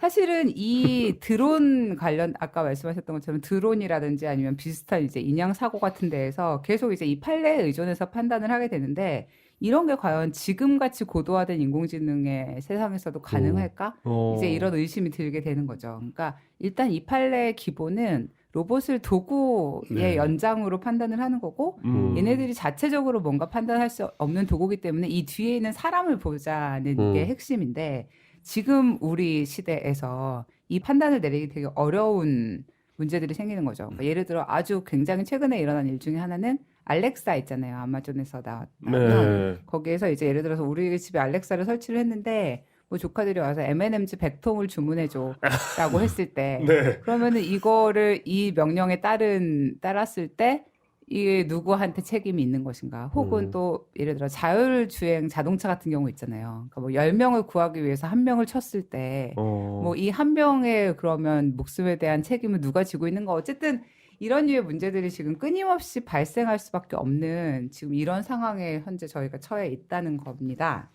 사실은 이 드론 관련 아까 말씀하셨던 것처럼 드론이라든지 아니면 비슷한 이제 인양 사고 같은 데에서 계속 이제 이 판례에 의존해서 판단을 하게 되는데 이런 게 과연 지금같이 고도화된 인공지능의 세상에서도 가능할까? 이제 이런 의심이 들게 되는 거죠. 그러니까 일단 이 판례의 기본은 로봇을 도구의 네. 연장으로 판단을 하는 거고 얘네들이 자체적으로 뭔가 판단할 수 없는 도구이기 때문에 이 뒤에 있는 사람을 보자는 게 핵심인데 지금 우리 시대에서 이 판단을 내리기 되게 어려운 문제들이 생기는 거죠. 그러니까 예를 들어 아주 굉장히 최근에 일어난 일 중에 하나는 알렉사 있잖아요. 아마존에서 나왔던. 네. 거기에서 이제 예를 들어서 우리 집에 알렉사를 설치를 했는데 뭐 조카들이 와서 M&M's 100통을 주문해줘라고 했을 때 네. 그러면은 이거를 이 명령에 따랐을 때 이게 누구한테 책임이 있는 것인가? 혹은 또 예를 들어 자율주행 자동차 같은 경우 있잖아요. 그러니까 뭐 10명을 구하기 위해서 한 명을 쳤을 때 뭐 이 한 명의 그러면 목숨에 대한 책임을 누가 지고 있는가? 어쨌든 이런 류의 문제들이 지금 끊임없이 발생할 수밖에 없는 지금 이런 상황에 현재 저희가 처해 있다는 겁니다.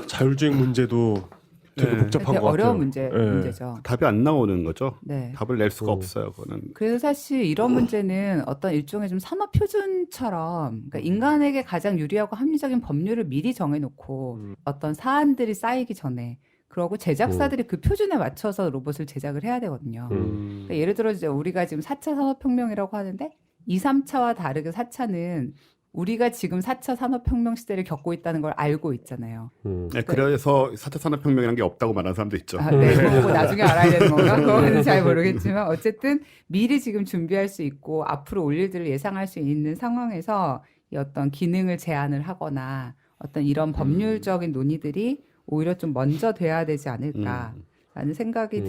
자율주행 문제도 되게 네. 복잡한 되게 것 같아요. 어려운 네. 문제죠. 답이 안 나오는 거죠. 네. 답을 낼 수가 없어요. 그거는. 그래서 사실 이런 문제는 어떤 일종의 좀 산업 표준처럼 그러니까 인간에게 가장 유리하고 합리적인 법률을 미리 정해놓고 어떤 사안들이 쌓이기 전에 그러고 제작사들이 그 표준에 맞춰서 로봇을 제작을 해야 되거든요. 그러니까 예를 들어 이제 우리가 지금 4차 산업혁명이라고 하는데 2, 3차와 다르게 4차는 우리가 지금 4차 산업혁명 시대를 겪고 있다는 걸 알고 있잖아요. 네, 그래서 4차 산업혁명이라는 게 없다고 말하는 사람도 있죠. 아, 네, 그거 나중에 알아야 되는 건가? 그거는 잘 모르겠지만 어쨌든 미리 지금 준비할 수 있고 앞으로 올 일들을 예상할 수 있는 상황에서 이 어떤 기능을 제한을 하거나 어떤 이런 법률적인 논의들이 오히려 좀 먼저 돼야 되지 않을까라는 생각이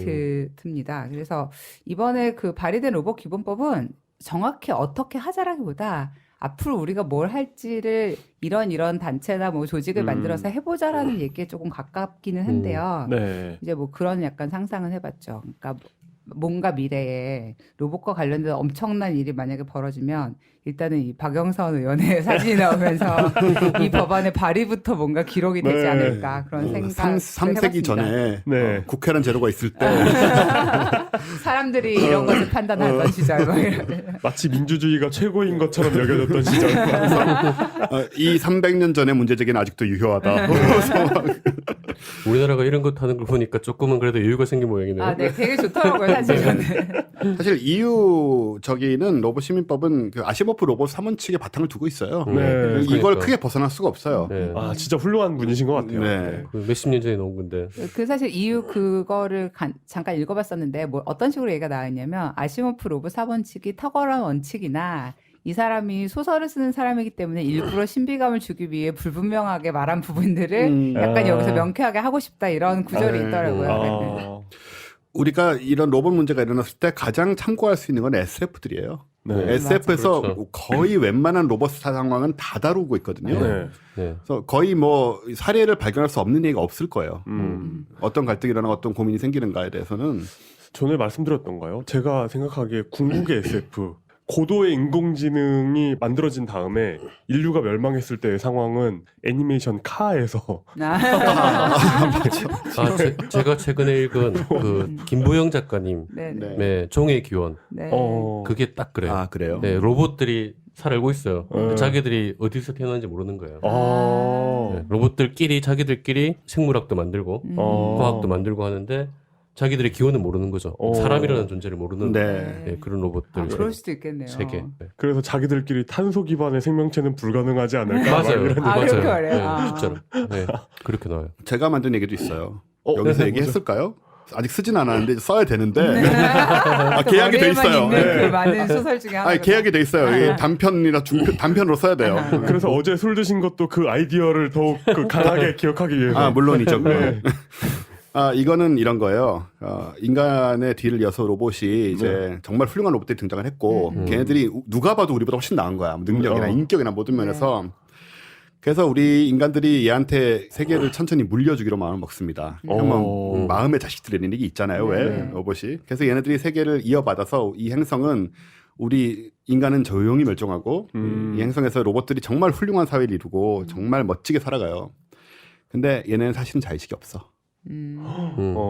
듭니다. 그래서 이번에 그 발의된 로봇 기본법은 정확히 어떻게 하자라기보다 앞으로 우리가 뭘 할지를 이런 단체나 뭐 조직을 만들어서 해보자라는 얘기에 조금 가깝기는 한데요. 네. 이제 뭐 그런 약간 상상은 해봤죠. 그러니까 뭔가 미래에 로봇과 관련된 엄청난 일이 만약에 벌어지면 일단은 이 박영선 의원의 사진이 나오면서 이 법안의 발의부터 뭔가 기록이 되지 네. 않을까 그런 생각을 3세기 해봤습니다. 전에 네. 국회란 제도가 있을 때 사람들이 이런 것을 판단하던 시절 뭐 이런. 마치 민주주의가 최고인 것처럼 여겨졌던 시절. 이 300년 전의 문제제기는 아직도 유효하다. 우리나라가 이런 것 하는 걸 보니까 조금은 그래도 여유가 생긴 모양이네요. 아, 네, 되게 좋더라고요, 사실 저는. 사실 EU 저기는 로봇 시민법은 그 아시모프 로봇 사문칙에 바탕을 두고 있어요. 네. 이걸 그러니까. 크게 벗어날 수가 없어요. 네. 아 진짜 훌륭한 분이신 것 같아요. 네. 그 몇십 년 전에 나온 건데. 그 사실 EU 그거를 잠깐 읽어봤었는데 뭐 어떤 식으로 얘기가 나왔냐면 아시모프 로봇 사본칙이 탁월한 원칙이나 이 사람이 소설을 쓰는 사람이기 때문에 일부러 신비감을 주기 위해 불분명하게 말한 부분들을 약간 여기서 명쾌하게 하고 싶다 이런 구절이 있더라고요. 아, 우리가 이런 로봇 문제가 일어났을 때 가장 참고할 수 있는 건 SF들이에요. 네. SF에서 그렇죠. 거의 웬만한 로봇 상황은 다 다루고 있거든요. 네. 네. 그래서 거의 뭐 사례를 발견할 수 없는 얘기가 없을 거예요. 어떤 갈등이 일어나고 어떤 고민이 생기는가에 대해서는. 전에 말씀드렸던가요? 제가 생각하기에 궁극의 SF 고도의 인공지능이 만들어진 다음에 인류가 멸망했을 때의 상황은 애니메이션 카에서 제가 최근에 읽은 그 김부영 작가님 네. 네. 의 종의 기원 네. 그게 딱 그래요. 아, 그래요? 네, 로봇들이 살고 있어요. 네. 자기들이 어디서 태어났는지 모르는 거예요. 아. 네, 로봇들끼리 자기들끼리 생물학도 만들고 과학도 만들고 하는데 자기들의 기원은 모르는 거죠. 사람이라는 존재를 모르는 네. 그런 로봇들 아, 그럴 수도 있겠네요. 세계. 네. 그래서 자기들끼리 탄소 기반의 생명체는 불가능하지 않을까? 막 맞아요. 이런 아, 얘기. 그렇게 말해요? 네, 아. 진짜로. 네, 그렇게 나와요. 제가 만든 얘기도 있어요. 네, 여기서 뭐죠? 얘기했을까요? 아직 쓰진 않았는데 써야 되는데 네. 계약이 돼 머리에만 있어요. 있는 네. 그 많은 소설 중에 하나. 계약이 돼 있어요. 이게 단편이나 단편으로 써야 돼요. 그래서 어제 술 드신 것도 그 아이디어를 더욱 그 강하게 기억하기 위해서. 아, 물론이죠. 이거는 이런 거예요. 인간의 뒤를 이어서 로봇이 이제 정말 훌륭한 로봇들이 등장을 했고, 걔네들이 누가 봐도 우리보다 훨씬 나은 거야. 능력이나 인격이나 모든 면에서. 그래서 우리 인간들이 얘한테 세계를 천천히 물려주기로 마음을 먹습니다. 한번 마음의 자식들이라는 얘기 있잖아요. 왜? 로봇이. 그래서 얘네들이 세계를 이어받아서 이 행성은 우리 인간은 조용히 멸종하고 이 행성에서 로봇들이 정말 훌륭한 사회를 이루고 정말 멋지게 살아가요. 근데 얘네는 사실은 자의식이 없어.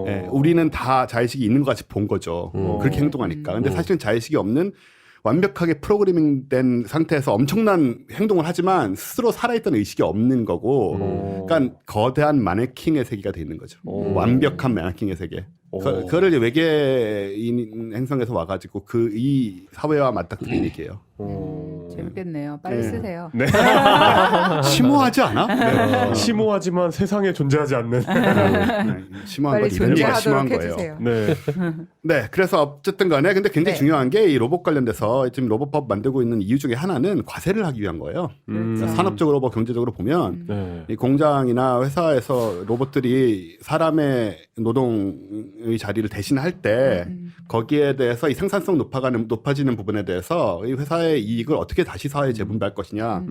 예, 우리는 다 자의식이 있는 것 같이 본 거죠. 그렇게 행동하니까. 근데 사실은 자의식이 없는 완벽하게 프로그래밍된 상태에서 엄청난 행동을 하지만 스스로 살아있던 의식이 없는 거고, 그러니까 거대한 마네킹의 세계가 돼 있는 거죠. 완벽한 마네킹의 세계. 그거를 이제 외계인 행성에서 와가지고 이 사회와 맞닥뜨린 얘기예요. 재밌겠네요. 빨리 쓰세요. 네. 심오하지 않아? 심오하지만 세상에 존재하지 않는. 심오한 빨리 건 이런 얘기가 심오한 존재하도록 거예요. 해주세요. 네. 네, 그래서 어쨌든 간에 근데 굉장히 네. 중요한 게 이 로봇 관련돼서 지금 로봇법 만들고 있는 이유 중에 하나는 과세를 하기 위한 거예요. 그렇죠. 산업적으로 뭐 경제적으로 보면 네. 이 공장이나 회사에서 로봇들이 사람의 노동의 자리를 대신할 때 거기에 대해서 이 생산성 높아지는 부분에 대해서 이 회사의 이익을 어떻게 다시 사회에 재분배할 것이냐.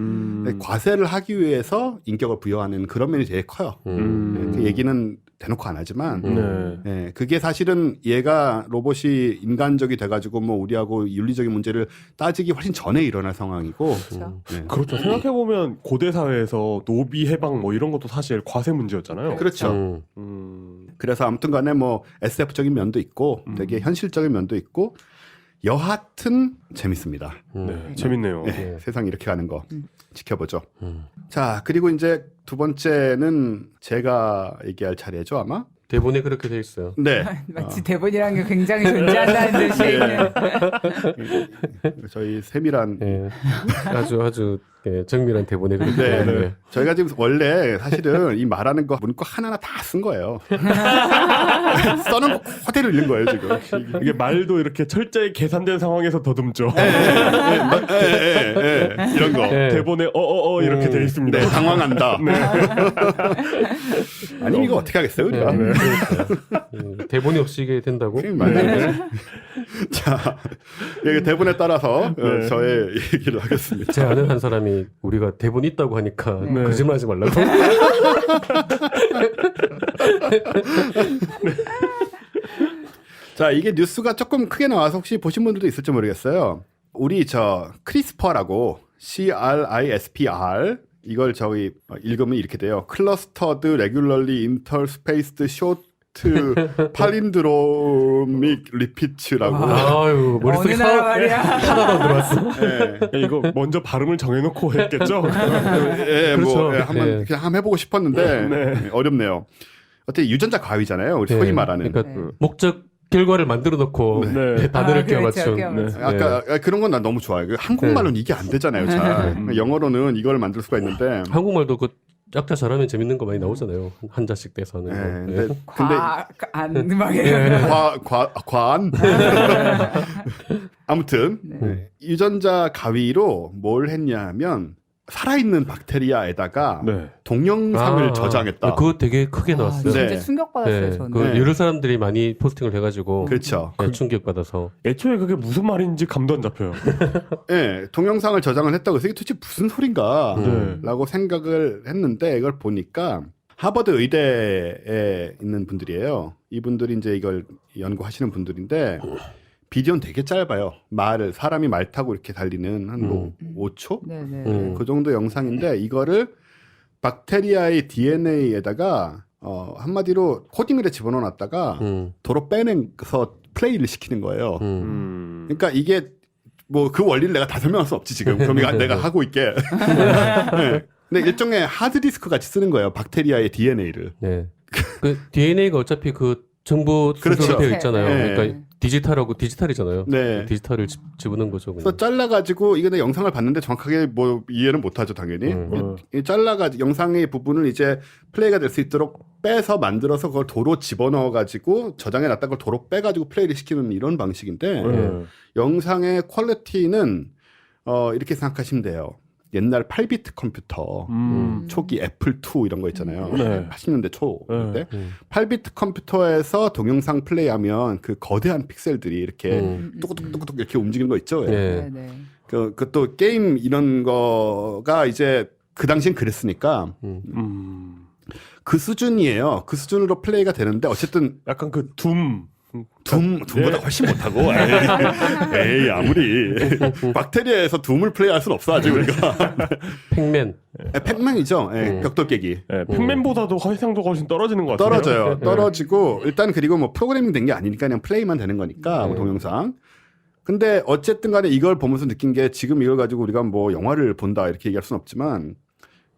과세를 하기 위해서 인격을 부여하는 그런 면이 제일 커요. 그 얘기는 대놓고 안 하지만 네. 그게 사실은 얘가 로봇이 인간적이 돼가지고 뭐 우리하고 윤리적인 문제를 따지기 훨씬 전에 일어날 상황이고 그렇죠. 네. 그렇죠. 생각해보면 고대 사회에서 노비 해방 뭐 이런 것도 사실 과세 문제였잖아요. 그렇죠. 그래서 아무튼 간에 뭐 SF적인 면도 있고 되게 현실적인 면도 있고 여하튼 재밌습니다. 네. 재밌네요. 네, 세상이 이렇게 가는 거 지켜보죠. 자, 그리고 이제 두 번째는 제가 얘기할 차례죠, 아마? 대본에 그렇게 돼 있어요. 네. 마치 대본이라는 게 굉장히 존재한다는 듯이. 저희 세밀한 예. 아주 정밀한 대본에 그렇게 네, 돼 있는데. 저희가 지금 원래 사실은 이 말하는 거 문구 하나하나 다 쓴 거예요. 써는 거 그대로 읽는 거예요, 지금. 이게 말도 이렇게 철저히 계산된 상황에서 더듬죠. 이런 거. 네. 대본에 이렇게 돼 있습니다. 네, 당황한다. 아니, 이거 어떻게 하겠어요, 우리가? 네. 대본이 없이 이게 된다고? 자, 여기 대본에 따라서 네. 저의 얘기를 하겠습니다. 제 아는 한 사람이 우리가 대본 있다고 하니까 거짓말하지 말라고. 자, 이게 뉴스가 조금 크게 나와서 혹시 보신 분들도 있을지 모르겠어요. 우리 크리스퍼라고 CRISPR 이걸 저희 읽으면 이렇게 돼요. Clustered Regularly Interspersed Short 팔린드로믹 리피츠라고. 아유, 머릿속에 어느 나라 말이야. 하나도 안 들어왔어. 네. 이거 먼저 발음을 정해놓고 했겠죠? 예, 그렇죠. 뭐 한번 그냥 한번 해보고 싶었는데 어렵네요. 어떻게 유전자 가위잖아요. 우리 소위 말하는. 그러니까 목적 결과를 만들어 놓고 네. 단어를 끼워 그렇죠, 맞춘. 끼워 맞춘. 아까 그런 건 난 너무 좋아요. 한국말로는 이게 안 되잖아요. 잘. 영어로는 이걸 만들 수가 있는데. 한국말도 그 약자 잘하면 재밌는 거 많이 나오잖아요. 한자씩 돼서 하는 거. 네, 근데 안 음악에. 과안. 아무튼 유전자 가위로 뭘 했냐면 살아있는 박테리아에다가 네. 동영상을 저장했다. 그거 되게 크게 와, 나왔어요. 진짜 네. 충격받았어요, 네, 저는. 그 네. 여러 사람들이 많이 포스팅을 해가지고 그렇죠. 네, 충격받아서. 애초에 그게 무슨 말인지 감도 안 잡혀요. 예, 동영상을 저장을 했다고 해서 이게 도대체 무슨 소린가 네. 라고 생각을 했는데 이걸 보니까 하버드 의대에 있는 분들이에요. 이분들이 이제 이걸 연구하시는 분들인데 비디오는 되게 짧아요. 사람이 말 타고 이렇게 달리는 한 뭐 5초? 네네. 그 정도 영상인데 이거를 박테리아의 DNA에다가 한마디로 코딩을 해 집어넣어놨다가 도로 빼내서 플레이를 시키는 거예요. 그러니까 이게 뭐 그 원리를 내가 다 설명할 수 없지 지금. 그럼 내가 하고 있게. 네. 근데 일종의 하드디스크 같이 쓰는 거예요. 박테리아의 DNA를. 네. 그 DNA가 어차피 그 정보 순서로 그렇죠. 되어 있잖아요. 네. 그러니까 디지털이잖아요. 네. 디지털을 집어넣은 거죠. 그냥. 그래서 잘라가지고 이게 내 영상을 봤는데 정확하게 뭐 이해는 못하죠 당연히. 이 잘라가지고 영상의 부분을 이제 플레이가 될 수 있도록 빼서 만들어서 그걸 도로 집어넣어가지고 저장해놨다 그걸 도로 빼가지고 플레이를 시키는 이런 방식인데 영상의 퀄리티는 이렇게 생각하시면 돼요. 옛날 8비트 컴퓨터 초기 애플 2 이런 거 있잖아요. 네. 80년대 초 네. 때 8비트 컴퓨터에서 동영상 플레이하면 그 거대한 픽셀들이 이렇게 뚜구뚜구뚜구 이렇게 움직이는 거 있죠. 네. 네네. 그또 게임 이런 거가 이제 그 당시엔 그랬으니까 그 수준이에요. 그 수준으로 플레이가 되는데 어쨌든 약간 그 둠보다 훨씬 못하고 에이 아무리 박테리아에서 둠을 플레이할 수는 없어 아직 우리가. 팩맨. 팩맨이죠. 벽돌 깨기. 네, 팩맨보다도 해상도가 훨씬 떨어지는 것 같아요. 떨어져요. 떨어지고 일단 그리고 뭐 프로그래밍 된 게 아니니까 그냥 플레이만 되는 거니까 뭐 동영상. 근데 어쨌든 간에 이걸 보면서 느낀 게 지금 이걸 가지고 우리가 뭐 영화를 본다 이렇게 얘기할 수는 없지만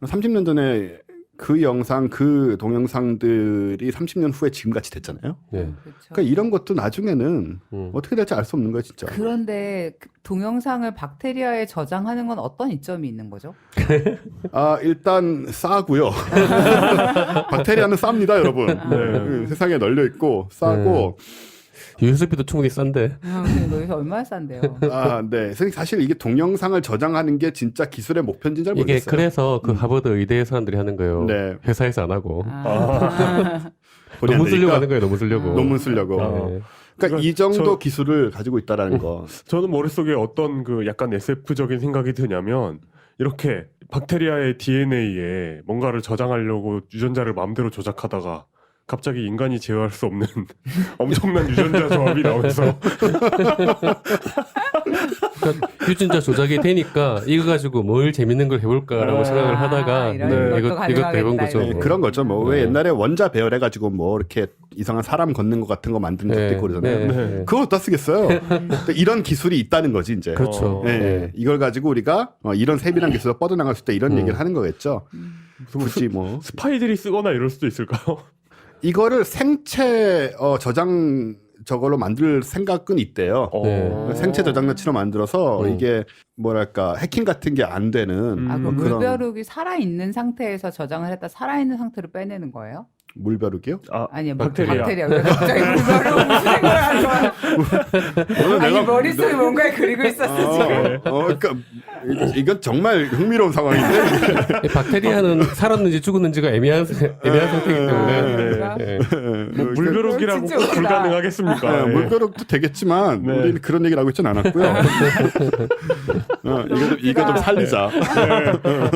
30년 전에 그 영상, 그 동영상들이 30년 후에 지금같이 됐잖아요. 네. 그렇죠. 그러니까 이런 것도 나중에는 어떻게 될지 알 수 없는 거예요, 진짜. 그런데 그 동영상을 박테리아에 저장하는 건 어떤 이점이 있는 거죠? 일단 싸고요. 박테리아는 쌉니다, 여러분. 세상에 널려 있고 싸고. 유효수비도 충분히 싼데. 여기서 얼마나 싼데요? 네. 사실 이게 동영상을 저장하는 게 진짜 기술의 목표인지 잘 이게 모르겠어요. 그래서 그 하버드 의대 사람들이 하는 거예요. 네. 회사에서 안 하고. 본의 안 너무 쓰려고 되니까 하는 거예요. 너무 쓰려고. 논문 쓰려고. 네. 그러니까 이 정도 기술을 가지고 있다라는 거. 저는 머릿속에 어떤 그 약간 SF적인 생각이 드냐면 이렇게 박테리아의 DNA에 뭔가를 저장하려고 유전자를 마음대로 조작하다가 갑자기 인간이 제어할 수 없는 엄청난 유전자 조합이 나오면서 그러니까 유전자 조작이 되니까 이거 가지고 뭘 재밌는 걸 해볼까라고 생각을 하다가 이런 것도 이거 가능하겠다, 해본 거죠. 네, 그런 거죠. 뭐 왜 옛날에 원자 배열해가지고 뭐 이렇게 이상한 사람 걷는 것 같은 거 만든 적도 있고 그러잖아요. 네. 그거 어디다 쓰겠어요? 그러니까 이런 기술이 있다는 거지 이제. 그렇죠. 네. 네. 이걸 가지고 우리가 이런 세밀한 기술로 뻗어나갈 수 있다 이런 얘기를 하는 거겠죠. 굳이 뭐 스파이들이 쓰거나 이럴 수도 있을까요? 이거를 생체 저장 저걸로 만들 생각은 있대요. 네. 생체 저장장치로 만들어서 이게 뭐랄까 해킹 같은 게 안 되는 그럼 그런 물벼룩이 살아있는 상태에서 저장을 했다 살아있는 상태로 빼내는 거예요? 물벼룩이요? 아니요, 박테리아. 왜 갑자기 물벼룩 무슨 생각을 하는 거야? 아니, 머릿속에 뭔가를 그리고 있었어, 지금. 그러니까 이건 정말 흥미로운 상황인데. 이 박테리아는 살았는지 죽었는지가 애매한 상태이기 때문에. 네. 뭐 물벼룩이라고 진짜 꼭 웃기다. 불가능하겠습니까? 예. 물벼룩도 되겠지만 네. 우리는 그런 얘기를 하고 있지는 않았고요. 이거 좀 살리자.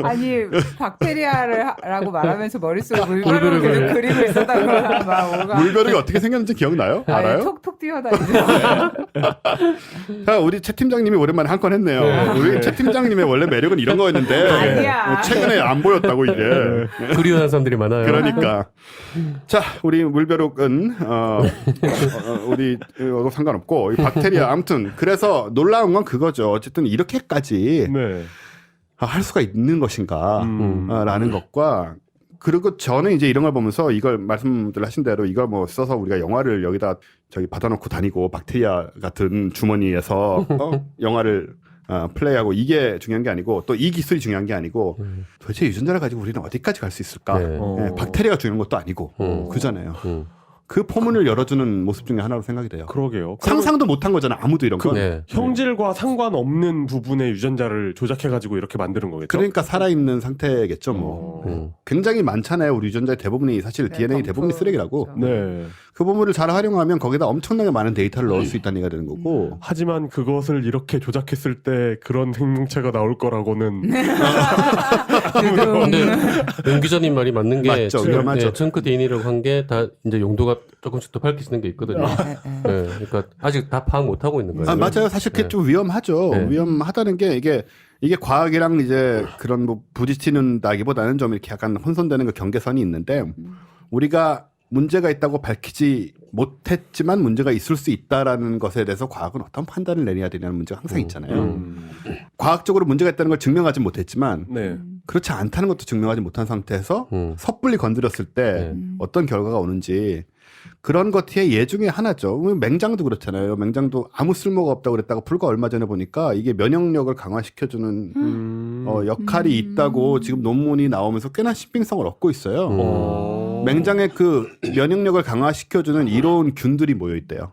아니, 박테리아라고 말하면서 머릿속에 물벼룩을 계속 그리고 있었던 거야. 막 뭐가. 물벼룩이 어떻게 생겼는지 기억나요? 아니, 알아요? 톡톡 뛰어다니죠. 자, 우리 최 팀장님이 오랜만에 한 건 했네요. 우리 최 팀장님의 원래 매력은 이런 거였는데 아니야. 최근에 안 보였다고 이게. 그리워하는 사람들이 많아요. 그러니까. 자, 우리 물벼룩은 우리 상관없고 이 박테리아 아무튼 그래서 놀라운 건 그거죠. 어쨌든 이렇게까지 네. 할 수가 있는 것인가 라는 것과 그리고 저는 이제 이런 걸 보면서 이걸 말씀들 하신 대로 이걸 뭐 써서 우리가 영화를 여기다 저기 받아놓고 다니고 박테리아 같은 주머니에서 영화를 플레이하고 이게 중요한 게 아니고 또 이 기술이 중요한 게 아니고 도대체 유전자를 가지고 우리는 어디까지 갈 수 있을까? 네. 박테리아가 중요한 것도 아니고 그잖아요. 그 포문을 열어주는 모습 중에 하나로 생각이 돼요. 그러게요. 상상도 못한 거잖아. 아무도 이런 건. 네. 형질과 상관없는 부분의 유전자를 조작해가지고 이렇게 만드는 거겠죠. 그러니까 살아있는 상태겠죠. 뭐. 음. 굉장히 많잖아요. 우리 유전자의 대부분이 사실 네, DNA 덤프. 대부분이 쓰레기라고. 그렇죠. 네. 그 부분을 잘 활용하면 거기다 엄청나게 많은 데이터를 넣을 수 있다는 얘기가 되는 거고. 하지만 그것을 이렇게 조작했을 때 그런 생명체가 나올 거라고는 근데 윤 기자님 말이 맞는 게 맞죠. 위험하죠. 층크 DNA라고 한 게 다 이제 용도가 조금씩 더 밝혀지는 게 있거든요. 네, 네. 네, 그러니까 아직 다 파악 못 하고 있는 거예요. 아, 맞아요. 사실 그게 네. 좀 위험하죠. 네. 위험하다는 게 이게 과학이랑 이제 그런 뭐 부딪히는다기보다는 좀 이렇게 약간 혼선되는 그 경계선이 있는데 우리가 문제가 있다고 밝히지 못했지만 문제가 있을 수 있다라는 것에 대해서 과학은 어떤 판단을 내려야 되냐는 문제가 항상 있잖아요. 과학적으로 문제가 있다는 걸 증명하지 못했지만 네. 그렇지 않다는 것도 증명하지 못한 상태에서 음. 섣불리 건드렸을 때 어떤 결과가 오는지 그런 것의 예 중에 하나죠. 맹장도 그렇잖아요. 맹장도 아무 쓸모가 없다고 그랬다가 불과 얼마 전에 보니까 이게 면역력을 강화시켜주는 역할이 있다고 지금 논문이 나오면서 꽤나 신빙성을 얻고 있어요. 맹장에 그 면역력을 강화시켜주는 이로운 균들이 모여 있대요.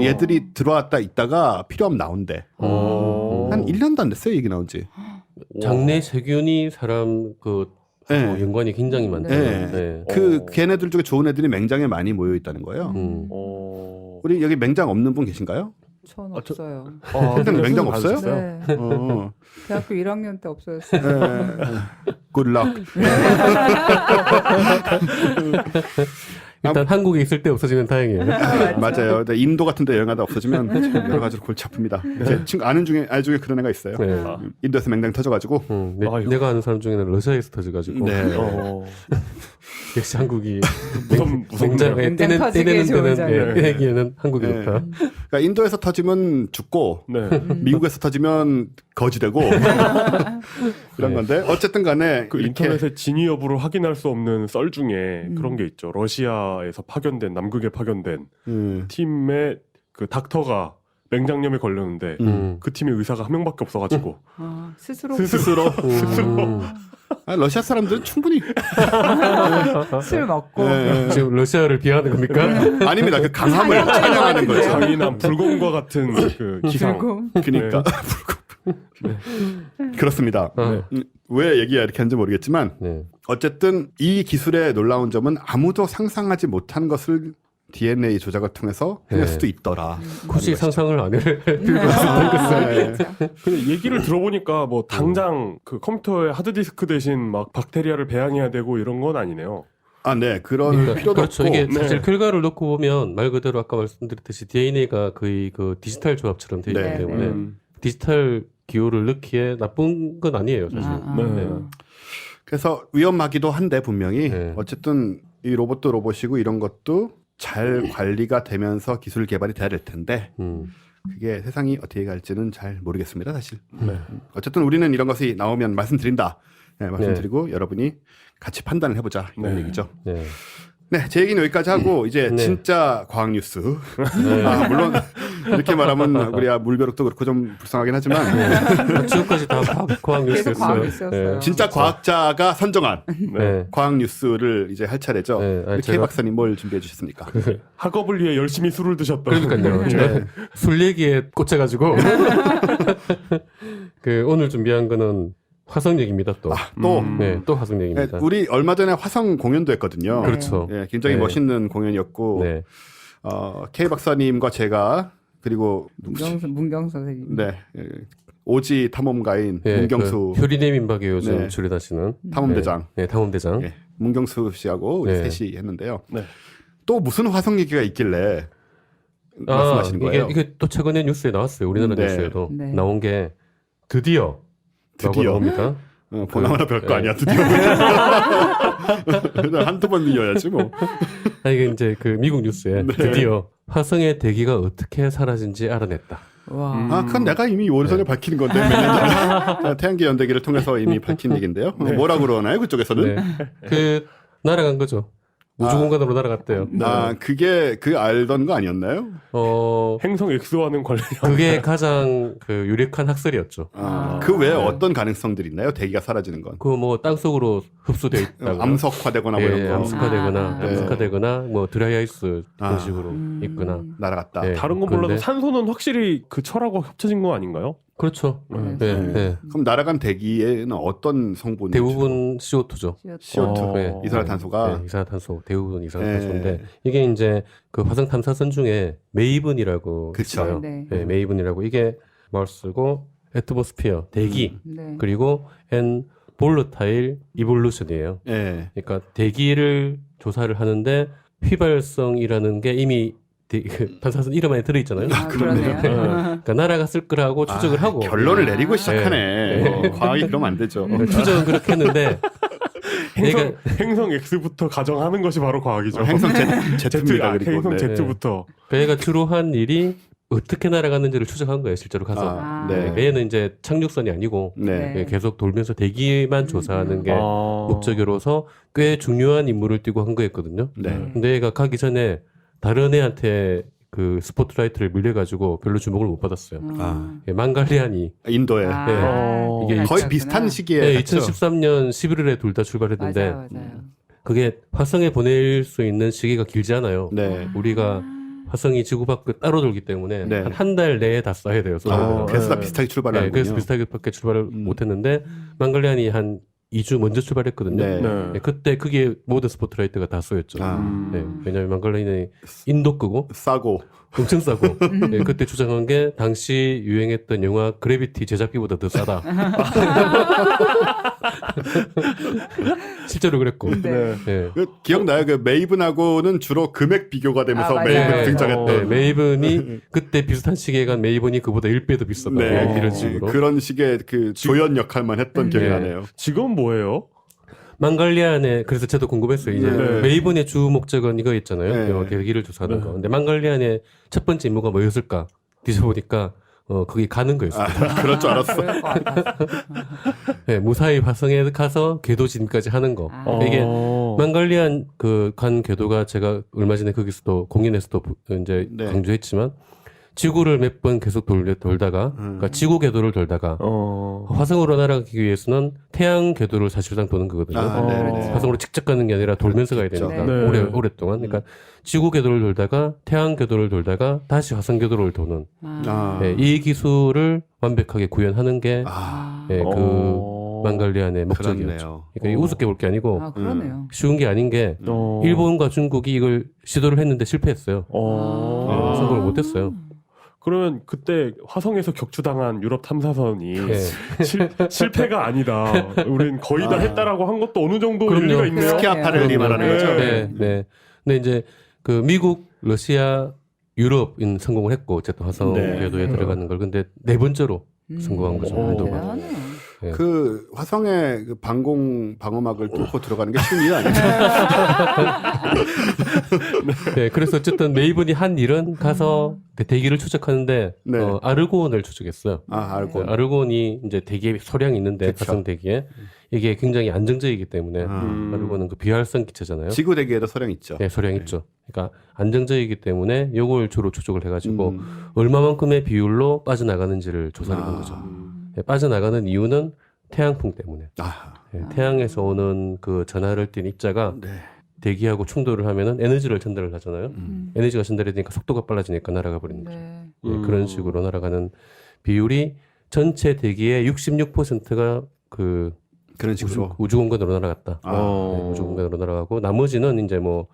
얘들이 들어왔다 있다가 필요 없으면 나온대. 한 1년도 안 됐어요, 얘기 나온 지. 장내 세균이 사람 그 네. 연관이 굉장히 많잖아요. 네. 네. 그 걔네들 중에 좋은 애들이 맹장에 많이 모여 있다는 거예요. 우리 여기 맹장 없는 분 계신가요? 전 없어요. 선생님 맹장 없어요? 네. 대학교 1학년 때 없어졌어요. 굿락. 일단 한국에 있을 때 없어지면 다행이에요. 맞아요. 근데 인도 같은 데 여행하다 없어지면 참 여러 가지로 골치 아픕니다. 제 친구 아는 중에 알 중에 그런 애가 있어요. 네. 인도에서 맹장 터져가지고. 내가 아는 사람 중에는 러시아에서 터져가지고 네. 역시 한국이 무섭네요. 굉장히 맹장 터지기에 좋은 자리. 떼내기에는 한국이 네. 좋다. 그러니까 인도에서 터지면 죽고 네. 미국에서 터지면 거지 되고 이런 건데 어쨌든 간에 그 이렇게 인터넷에 진위 여부를 확인할 수 없는 썰 중에 그런 게 있죠. 러시아에서 파견된 남극에 파견된 팀의 그 닥터가 맹장염에 걸렸는데 그 팀의 의사가 한 명밖에 없어가지고 스스로 러시아 사람들은 충분히 술 먹고 지금 러시아를 비하하는 겁니까? 아닙니다. 그 강함을 찬양하는 거죠. 강인한 불곰과 같은 그 기상. 불금. 그러니까 그렇습니다. 왜 얘기가 이렇게 하는지 모르겠지만 네. 어쨌든 이 기술의 놀라운 점은 아무도 상상하지 못한 것을 DNA 조작을 통해서 해낼 네. 수도 있더라. 굳이 상상을 안 할 필요가 없는 것을. 근데 얘기를 들어보니까 뭐 당장 그 컴퓨터에 하드디스크 대신 막 박테리아를 배양해야 되고 이런 건 아니네요. 아, 네. 그런 필요도 그렇죠. 없고. 이게 사실 네. 결과를 놓고 보면 말 그대로 아까 말씀드렸듯이 DNA가 거의 그 디지털 조합처럼 되어 있기 네. 때문에 디지털 기호를 넣기에 나쁜 건 아니에요, 사실. 네. 그래서 위험하기도 한데 분명히 네. 어쨌든 이 로봇도 로봇이고 이런 것도 잘 관리가 되면서 기술 개발이 돼야 될 텐데 그게 세상이 어떻게 갈지는 잘 모르겠습니다, 사실. 어쨌든 우리는 이런 것이 나오면 말씀드린다. 네, 말씀드리고 여러분이 같이 판단을 해보자 이런 얘기죠. 네. 네, 제 얘기는 여기까지 하고 이제 네. 진짜 과학 뉴스. 아, 물론 이렇게 말하면 우리 물벼룩도 그렇고 좀 불쌍하긴 하지만 지금까지 다 과학 계속 과학 뉴스였어요. 뉴스였어요. 진짜 과학자가 선정한 네. 과학 뉴스를 이제 할 차례죠. 네, 우리 K 박사님 뭘 준비해 주셨습니까? 학업을 위해 열심히 술을 드셨던. 그러니까요. 제가 술 얘기에 꽂혀가지고 그 오늘 준비한 거는 화성 얘기입니다. 또. 또 네, 또 화성 네, 얘기입니다. 우리 얼마 전에 화성 공연도 했거든요. 그렇죠. 네, 굉장히 네. 멋있는 공연이었고 네. K 박사님과 제가 그리고 문경 선생님. 네 오지 탐험가인 네, 문경수 그 효리네 민박에 요즘 네. 출연하시는 탐험대장 네, 탐험대장. 네, 문경수 씨하고 우리 네. 셋이 했는데요. 네. 또 무슨 화성 얘기가 있길래 말씀하시는 거예요? 이게 또 최근에 뉴스에 나왔어요. 우리나라 네. 뉴스에도 네. 나온 게 드디어 나옵니다. 보나마나 별거 네. 아니야 드디어. 한두 번 밀려야지 뭐. 이게 이제 그 미국 뉴스에 네. 드디어 화성의 대기가 어떻게 사라진지 알아냈다. 와. 아, 그건 내가 이미 오래전에 밝힌 건데 몇 년 전에 태양계 연대기를 통해서 이미 밝힌 얘기인데요. 뭐라고 그러나요 그쪽에서는? 네. 그 날아간 거죠. 우주 공간으로 날아갔대요. 그게 그 알던 거 아니었나요? 행성 X와는 관련이 그게 가장 그 유력한 학설이었죠. 그 외에 어떤 가능성들이 있나요? 대기가 사라지는 건. 그 뭐 땅속으로 흡수되어 있다고. 암석화되거나 뭐 이런 거. 암석화되거나 뭐 드라이아이스 그런 식으로 있거나. 날아갔다. 네. 다른 건 몰라도 산소는 확실히 그 철하고 합쳐진 거 아닌가요? 그렇죠. 네. 그럼 날아간 대기에는 어떤 성분이 대부분 CO2죠. CO2, 네. 이산화탄소가. 네, 이산화탄소, 대부분 이산화탄소인데 이게 이제 그 화성 탐사선 중에 메이븐이라고 그쵸. 있어요. 네. 네, 메이븐이라고 이게 말 쓰고 애트모스피어 대기 네. 그리고 앤 볼러타일 이볼루션이에요. 예. 그러니까 대기를 조사를 하는데 휘발성이라는 게 이미 탐사선 이름 안에 들어있잖아요. 그러네요. 그러니까 날아갔을 거라고 추측을 하고 결론을 내리고 시작하네. 네. 과학이 그러면 안 되죠. 그러니까 추정은 그렇게 했는데 행성 X부터 가정하는 것이 바로 과학이죠. 행성 Z입니다. 그리고 행성 네. Z부터. 얘가 주로 한 일이 어떻게 날아갔는지를 추적한 거예요. 실제로 가서. 네. 얘는 이제 착륙선이 아니고 네. 계속 돌면서 대기만 조사하는 게 목적으로서 꽤 중요한 임무를 띠고 한 거였거든요. 네. 근데 얘가 가기 전에 다른 애한테 그 스포트라이트를 밀려가지고 별로 주목을 못 받았어요. 망갈리안이 인도에. 이게 거의 비슷한 시기에. 네, 했죠. 2013년 11월에 둘 다 출발했는데 맞아요. 그게 화성에 보낼 수 있는 시기가 길지 않아요. 네. 우리가 화성이 지구 밖을 따로 돌기 때문에 네. 한 달 내에 다 쏴야 돼요. 그래서 다 비슷하게 출발하는군요. 그래서 비슷하게밖에 출발을 못했는데 망갈리안이 한 2주 먼저 출발했거든요. 네. 네, 그때 그게 모든 스포트라이트가 다 쏘였죠. 네, 왜냐하면 망갈리안이 인도 끄고 싸고. 엄청 싸고 네, 그때 주장한 게 당시 유행했던 영화 그래비티 제작비보다 더 싸다. 실제로 그랬고. 네. 네. 기억나요? 그 메이븐하고는 주로 금액 비교가 되면서 맞아요. 메이븐 네. 등장했던. 네, 메이븐이 그때 비슷한 시기에 간 메이븐이 그보다 1배 더 비쌌다. 네. 이런 식으로. 그런 식의 그 조연 역할만 했던 기억이 네. 나네요. 지금 뭐예요? 망갈리안의 그래서 저도 궁금했어요. 이제 네. 메이븐의 주 목적은 이거 있잖아요. 네. 대기를 조사하는 거. 근데 망갈리안의 첫 번째 임무가 뭐였을까? 뒤져보니까 그게 가는 거였어요. 그럴 줄 알았어. 그럴 것 같았어. 네, 무사히 화성에 가서 궤도 진입까지 하는 거. 이게 망갈리안 그 간 궤도가 제가 얼마 전에 거기서도 공연에서도 이제 네. 강조했지만 지구를 몇 번 계속 돌다가 그러니까 지구 궤도를 돌다가 화성으로 날아가기 위해서는 태양 궤도를 사실상 도는 거거든요. 네. 화성으로 직접 가는 게 아니라 돌면서 가야 그렇죠. 되니까 네. 오랫동안. 그러니까 지구 궤도를 돌다가 태양 궤도를 돌다가 다시 화성 궤도를 도는 네, 이 기술을 완벽하게 구현하는 게 네, 그 망갈리안의 목적이었죠. 그렇네요. 그러니까 이 우습게 볼 게 아니고 그러네요. 쉬운 게 아닌 게 일본과 중국이 이걸 시도를 했는데 실패했어요. 네, 성공을 못했어요. 그러면 그때 화성에서 격추당한 유럽 탐사선이 네. 실패가 아니다. 우린 거의 다 했다라고 한 것도 어느 정도 그럼요. 일리가 있네요. 스키아파렐리 말하는 거죠. 네, 네. 근데 이제 그 미국, 러시아, 유럽인 성공을 했고 어쨌든 화성 네. 궤도에 들어가는 걸 근데 네 번째로 성공한 거죠. 인도가. 대단하네요. 네. 그 화성에 그 방어막을 뚫고 들어가는 게 쉬운 일이 아니죠. 네, 그래서 어쨌든 메이븐이 한 일은 가서 대기를 추적하는데 네. 아르고온을 추적했어요. 알고. 아르고온이 이제 대기에 소량이 있는데 그쵸. 화성 대기에 이게 굉장히 안정적이기 때문에 아르고온은 그 비활성 기체잖아요. 지구 대기에도 소량 있죠. 네, 소량 있죠. 그러니까 안정적이기 때문에 요걸 주로 추적을 해가지고 얼마만큼의 비율로 빠져나가는지를 조사를 한 거죠. 네, 빠져나가는 이유는 태양풍 때문에. 네, 태양에서 오는 그 전하를 띤 입자가 네. 대기하고 충돌을 하면은 에너지를 전달을 하잖아요. 에너지가 전달이 되니까 속도가 빨라지니까 날아가 버리는 거죠. 네. 네, 그런 식으로 날아가는 비율이 전체 대기의 66%가 그 그런 식으로. 우주 공간으로 날아갔다. 네, 우주 공간으로 날아가고 나머지는 이제 뭐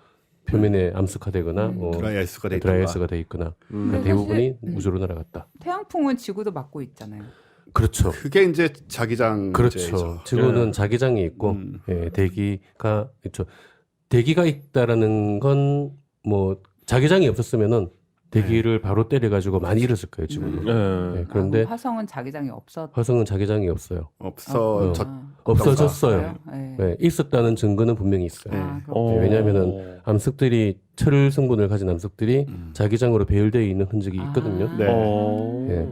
표면에 암석화되거나 뭐 드라이아이스가 돼 드라이아이스가 돼 있거나 그러니까 대부분이 우주로 날아갔다. 태양풍은 지구도 막고 있잖아요. 그렇죠. 그게 이제 자기장 그렇죠. 문제죠. 지구는 자기장이 있고 대기가 있죠. 대기가 있다라는 건 뭐 자기장이 없었으면은 대기를 바로 때려가지고 많이 잃었을 거예요 지구는. 네, 그런데 그럼 화성은 자기장이 없었. 화성은 자기장이 없어요. 없어졌어요. 네. 네, 있었다는 증거는 분명히 있어요. 그렇군요. 네, 왜냐하면은 암석들이 철 성분을 가진 암석들이 자기장으로 배열되어 있는 흔적이 있거든요. 네. 네.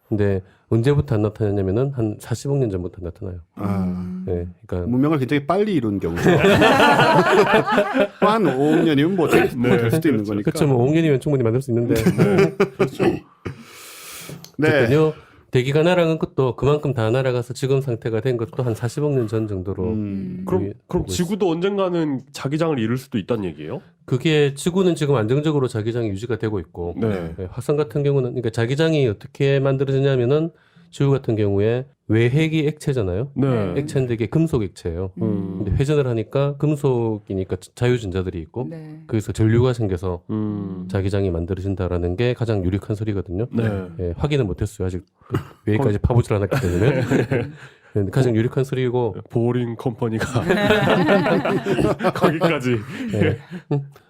근데 언제부터 안 나타나냐면은 한 40억 년 전부터 나타나요. 네, 그러니까 문명을 굉장히 빨리 이룬 경우죠. 한 5억 년이면 뭐 될 수도 있는 거니까. 그렇죠. 뭐 5억 년이면 충분히 만들 수 있는데. 그렇죠. 네. 어쨌든요. 대기가 날아간 것도 그만큼 다 날아가서 지금 상태가 된 것도 한 40억 년 전 정도로. 그럼 지구도 언젠가는 자기장을 이룰 수도 있다는 얘기예요? 그게 지구는 지금 안정적으로 자기장이 유지가 되고 있고 네. 화성 같은 경우는 그러니까 자기장이 어떻게 만들어지냐면은 지구 같은 경우에 외핵이 액체잖아요. 네. 액체인데 이게 금속 액체예요. 근데 회전을 하니까 금속이니까 자유전자들이 있고 네. 거기서 전류가 생겨서 자기장이 만들어진다라는 게 가장 유력한 소리거든요. 네. 예, 확인은 못했어요. 아직 외까지 파보질 않았기 때문에. 네, 가장 유력한 소리고 보링 컴퍼니가 거기까지. 예.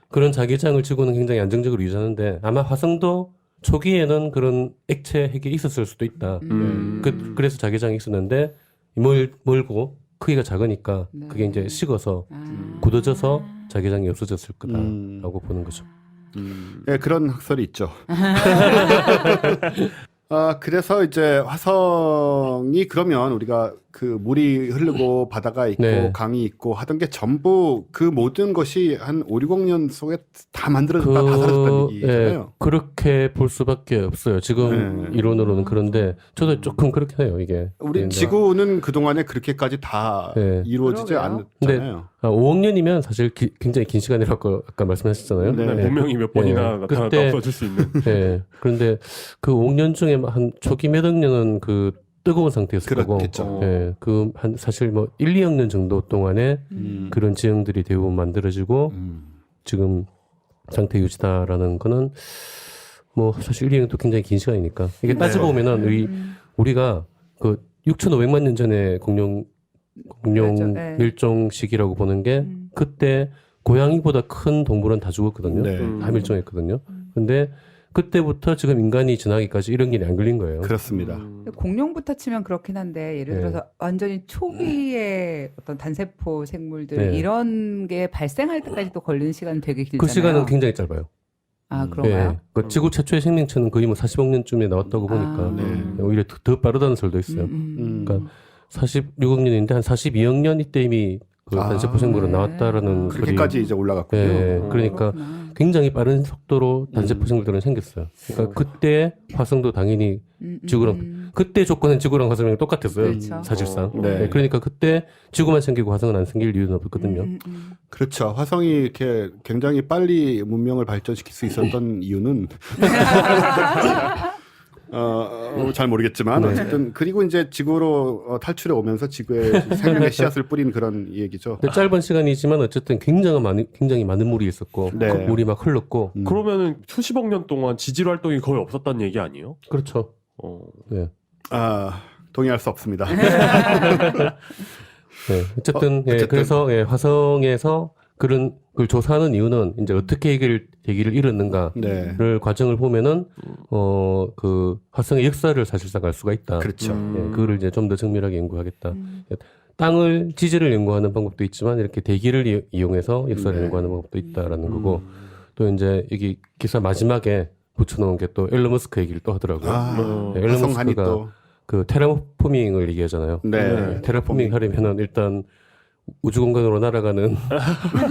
그런 자기장을 지구는 굉장히 안정적으로 유지하는데 아마 화성도 초기에는 그런 액체 핵이 있었을 수도 있다. 그래서 자기장이 있었는데 멀고 크기가 작으니까 네. 그게 이제 식어서 굳어져서 자기장이 없어졌을 거다라고 보는 거죠. 네, 그런 학설이 있죠. 그래서 이제 화성이 그러면 우리가 그 물이 흐르고 바다가 있고 네. 강이 있고 하던 게 전부 그 모든 것이 한 5, 60년 속에 다 만들어졌다 다 사라졌다는 얘기잖아요. 예, 그렇게 볼 수밖에 없어요. 지금 이론으로는 그런데 저도 조금 그렇긴 해요. 이게 우리 이제 지구는 그동안에 그렇게까지 다 네. 이루어지지 그러게요. 않았잖아요. 5억 년이면 사실 굉장히 긴 시간이라고 아까 말씀하셨잖아요. 네. 네. 문명이 몇 번이나 네. 나타났다 그때- 없어질 수 있는. 네. 그런데 그 5억 년 중에 한 초기 몇 억 년은 그 뜨거운 상태였을 거고, 그렇겠죠. 예, 그 한 사실 뭐 1, 2억 년 정도 동안에 그런 지형들이 대부분 만들어지고 지금 상태 유지다라는 거는 뭐 사실 1, 2억도 굉장히 긴 시간이니까 이게 따지고 보면은 우리가 그 6,500만 년 전에 공룡 그렇죠. 네. 멸종 시기라고 보는 게 그때 고양이보다 큰 동물은 다 죽었거든요. 네. 다 멸종했거든요. 근데 그때부터 지금 인간이 지나기까지 이런 일이 안 걸린 거예요. 그렇습니다. 공룡부터 치면 그렇긴 한데 예를 네. 들어서 완전히 초기의 어떤 단세포 생물들 네. 이런 게 발생할 때까지 또 걸리는 시간은 되게 길잖아요. 그 시간은 굉장히 짧아요. 아 그런가요? 예. 그 지구 최초의 생명체는 거의 뭐 40억 년쯤에 나왔다고 보니까 네. 오히려 더 빠르다는 설도 있어요. 그러니까 46억 년인데 한 42억 년 이때 이미 그 단세포 생물은 네. 나왔다라는 소리. 그렇게까지 이제 올라갔군요. 예. 그러니까 그렇구나. 굉장히 빠른 속도로 단세포 생물들은 생겼어요. 그러니까 그때 화성도 당연히 지구랑 그때 조건은 지구랑 화성이랑 똑같았어요. 그렇죠. 사실상. 네. 예, 그러니까 그때 지구만 생기고 화성은 안 생길 이유는 없거든요. 그렇죠. 화성이 이렇게 굉장히 빨리 문명을 발전시킬 수 있었던 이유는 잘 모르겠지만 네. 어쨌든 그리고 이제 지구로 탈출해 오면서 지구에 생명의 씨앗을 뿌린 그런 얘기죠. 근데 짧은 시간이지만 어쨌든 굉장히 많은 물이 있었고 네. 그 물이 막 흘렀고 그러면은 수십억 년 동안 지질 활동이 거의 없었다는 얘기 아니에요? 그렇죠. 네. 동의할 수 없습니다. 네. 어쨌든, 예, 어쨌든. 그래서 예, 화성에서 그런 걸 조사하는 이유는 이제 어떻게 대기를 이뤘는가를 네. 과정을 보면은 그 화성의 역사를 사실상 알 수가 있다. 그렇죠. 예, 그거를 이제 좀 더 정밀하게 연구하겠다. 땅을 지질을 연구하는 방법도 있지만 이렇게 대기를 이용해서 역사를 연구하는 방법도 있다라는 거고 또 이제 여기 기사 마지막에 붙여놓은 게 또 앨런 머스크 얘기를 또 하더라고요. 네, 앨런 화성하니 머스크가 또 그 테라포밍을 얘기하잖아요. 네. 테라포밍 하려면은 일단 우주 공간으로 날아가는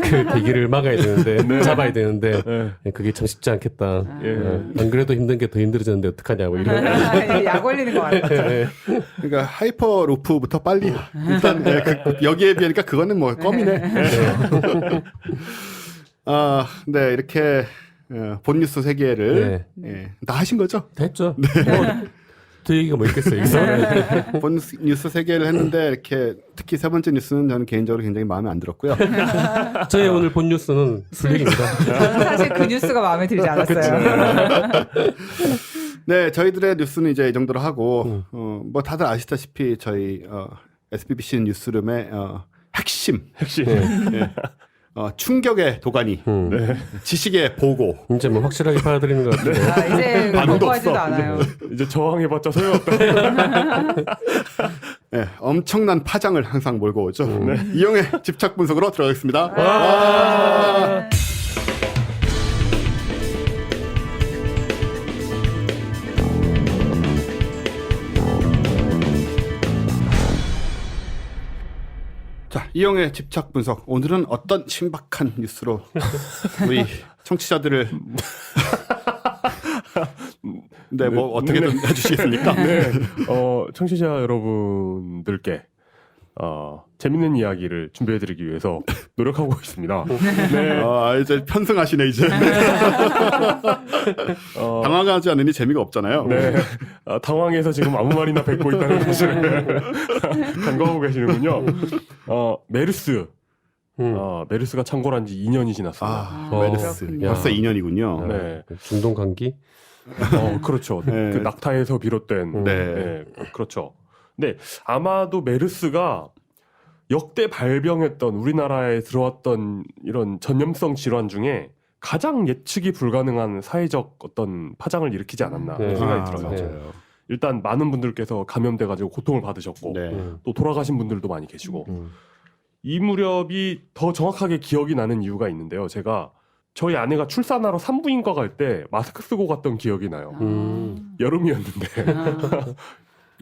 그 대기를 막아야 되는데 잡아야 되는데 네. 그게 참 쉽지 않겠다. 예. 안 그래도 힘든 게 더 힘들어졌는데 어떡하냐 뭐 이런. 약 올리는 것 같아요. 네. 그러니까 하이퍼루프부터 빨리 일단 여기에 비하니까 그거는 뭐 껌이네. 네 이렇게 본 뉴스 세 개를 다 하신 거죠? 됐죠. 더 얘기가 뭐 있겠어요. 여기서. 본 뉴스 세 개를 했는데 이렇게 특히 세 번째 뉴스는 저는 개인적으로 굉장히 마음에 안 들었고요. 저의 오늘 본 뉴스는 술얘기입니다. 저는 사실 그 뉴스가 마음에 들지 않았어요. 네, 저희들의 뉴스는 이제 이 정도로 하고 뭐 다들 아시다시피 저희 SBBC 뉴스룸의 핵심 네. 충격의 도가니, 지식의 보고. 이제 뭐 확실하게 받아들이는 것 같아요. 이제 반응도 공부하지도 없어. 않아요. 이제 저항해봤자 소용없다. 네, 엄청난 파장을 항상 몰고 오죠. 이용의 집착 분석으로 들어가겠습니다. 이용의 집착 분석. 오늘은 어떤 신박한 뉴스로 우리 청취자들을 네, 뭐 어떻게든 해주시겠습니까? 네, 청취자 여러분들께 재밌는 이야기를 준비해드리기 위해서 노력하고 있습니다. 네. 이제 편승하시네 이제. 당황하지 않으니 재미가 없잖아요. 네. 당황해서 지금 아무 말이나 뱉고 있다는 사실을 간과하고 계시는군요. 메르스. 메르스가 창궐한 지 2년이 지났습니다. 메르스. 그렇군요. 벌써 2년이군요. 네. 중동 감기? 그렇죠. 네. 그 낙타에서 비롯된. 네. 그렇죠. 네. 아마도 메르스가 역대 발병했던 우리나라에 들어왔던 이런 전염성 질환 중에 가장 예측이 불가능한 사회적 어떤 파장을 일으키지 않았나 네. 생각이 들어요. 맞아요. 일단 많은 분들께서 감염돼가지고 고통을 받으셨고 네. 또 돌아가신 분들도 많이 계시고 이 무렵이 더 정확하게 기억이 나는 이유가 있는데요. 제가 저희 아내가 출산하러 산부인과 갈 때 마스크 쓰고 갔던 기억이 나요. 여름이었는데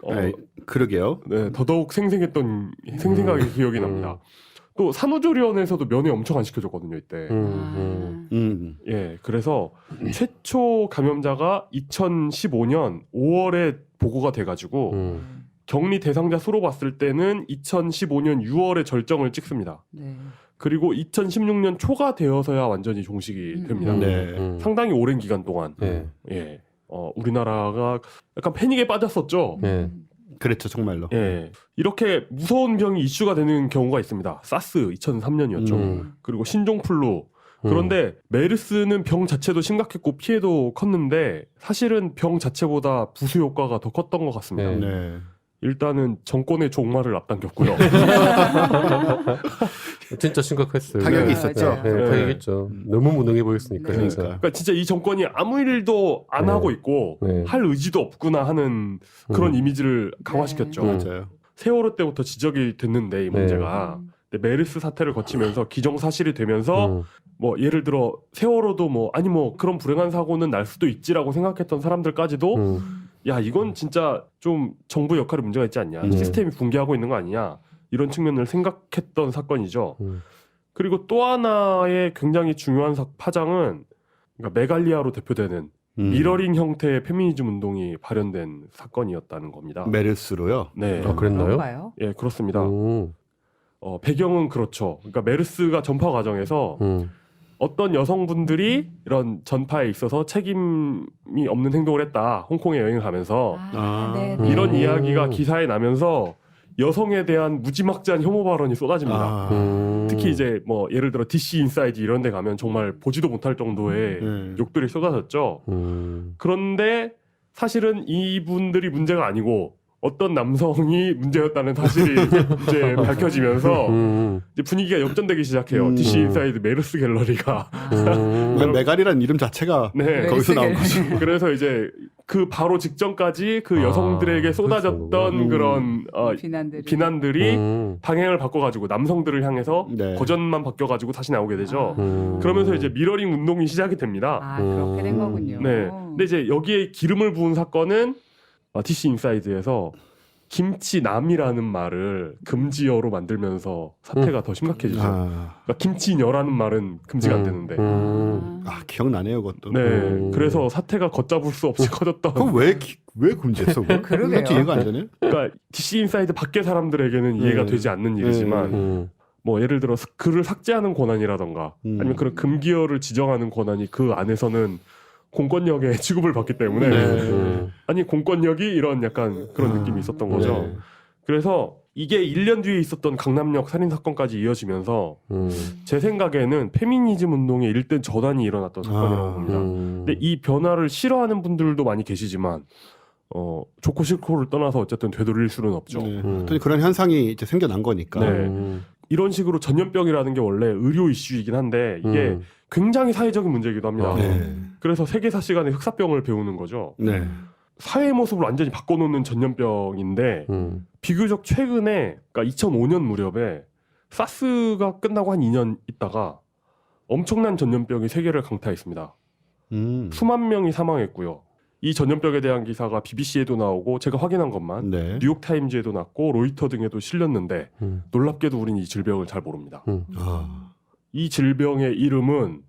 네, 그러게요. 네, 더더욱 생생하게 기억이 납니다. 또 산후조리원에서도 면회 엄청 안 시켜줬거든요 이때. 예, 그래서 최초 감염자가 2015년 5월에 보고가 돼가지고 격리 대상자 수로 봤을 때는 2015년 6월에 절정을 찍습니다. 네. 그리고 2016년 초가 되어서야 완전히 종식이 됩니다. 네. 상당히 오랜 기간 동안 네. 예, 우리나라가 약간 패닉에 빠졌었죠. 네. 그랬죠, 정말로. 예, 이렇게 무서운 병이 이슈가 되는 경우가 있습니다. 사스 2003년이었죠. 그리고 신종플루. 그런데 메르스는 병 자체도 심각했고 피해도 컸는데 사실은 병 자체보다 부수 효과가 더 컸던 것 같습니다. 네. 네. 일단은 정권의 종말을 앞당겼고요. 진짜 심각했어요. 타격이 네. 있었죠. 네, 네. 타격했죠. 너무 무능해 보였으니까 네. 진짜. 그러니까 진짜 이 정권이 아무 일도 안 네. 하고 있고 네. 할 의지도 없구나 하는 그런 이미지를 강화시켰죠. 맞아요. 세월호 때부터 지적이 됐는데 이 문제가 근데 메르스 사태를 거치면서 기정사실이 되면서 뭐 예를 들어 세월호도 뭐 아니 뭐 그런 불행한 사고는 날 수도 있지라고 생각했던 사람들까지도 야 이건 진짜 좀 정부 역할에 문제가 있지 않냐 시스템이 붕괴하고 있는 거 아니냐 이런 측면을 생각했던 사건이죠. 그리고 또 하나의 굉장히 중요한 파장은 그러니까 메갈리아로 대표되는 미러링 형태의 페미니즘 운동이 발현된 사건이었다는 겁니다. 메르스로요? 네, 그랬나요? 그런가요? 예 그렇습니다. 배경은 그렇죠. 그러니까 메르스가 전파 과정에서 어떤 여성분들이 이런 전파에 있어서 책임이 없는 행동을 했다. 홍콩에 여행을 가면서 네, 이런 네. 이야기가 기사에 나면서 여성에 대한 무지막지한 혐오 발언이 쏟아집니다. 특히 이제 뭐 예를 들어 DC 인사이드 이런 데 가면 정말 보지도 못할 정도의 욕들이 쏟아졌죠. 그런데 사실은 이분들이 문제가 아니고 어떤 남성이 문제였다는 사실이 이제 밝혀지면서 이제 분위기가 역전되기 시작해요. DC 인사이드 메르스 갤러리가. 메갈이라는 이름 자체가 네. 거기서 나온 거죠. 그래서 이제 그 바로 직전까지 그 여성들에게 쏟아졌던 그런 비난들이 방향을 바꿔가지고 남성들을 향해서 네. 거전만 바뀌어가지고 다시 나오게 되죠. 그러면서 이제 미러링 운동이 시작이 됩니다. 그렇게 된 거군요. 네. 근데 이제 여기에 기름을 부은 사건은 DC 인사이드에서 김치남이라는 말을 금지어로 만들면서 사태가 더 심각해지죠. 그러니까 김치녀라는 말은 금지가 안 되는데. 기억나네요, 그것도. 네. 그래서 사태가 걷잡을 수 없이 커졌던. 그럼 왜 금지했어? 그걸? 그러게요. 도대체 이해가 안 되네. 그러니까 DC 인사이드 밖의 사람들에게는 이해가 되지 않는 일이지만 뭐 예를 들어 글을 삭제하는 권한이라던가 아니면 그런 금기어를 지정하는 권한이 그 안에서는 공권력의 취급을 받기 때문에 아니 공권력이 이런 약간 그런 느낌이 있었던 거죠. 네. 그래서 이게 1년 뒤에 있었던 강남역 살인 사건까지 이어지면서 제 생각에는 페미니즘 운동의 일대 전환이 일어났던 사건이라고 봅니다. 근데 이 변화를 싫어하는 분들도 많이 계시지만 좋고 싫고를 떠나서 어쨌든 되돌릴 수는 없죠. 네. 그런 현상이 이제 생겨난 거니까. 네. 이런 식으로 전염병이라는 게 원래 의료 이슈이긴 한데 이게 굉장히 사회적인 문제이기도 합니다. 네. 그래서 세계사 시간에 흑사병을 배우는 거죠. 네. 사회의 모습을 완전히 바꿔놓는 전염병인데 비교적 최근에 그러니까 2005년 무렵에 사스가 끝나고 한 2년 있다가 엄청난 전염병이 세계를 강타했습니다. 수만 명이 사망했고요. 이 전염병에 대한 기사가 BBC에도 나오고 제가 확인한 것만 네. 뉴욕타임즈에도 났고 로이터 등에도 실렸는데 놀랍게도 우리는 이 질병을 잘 모릅니다. 아. 이 질병의 이름은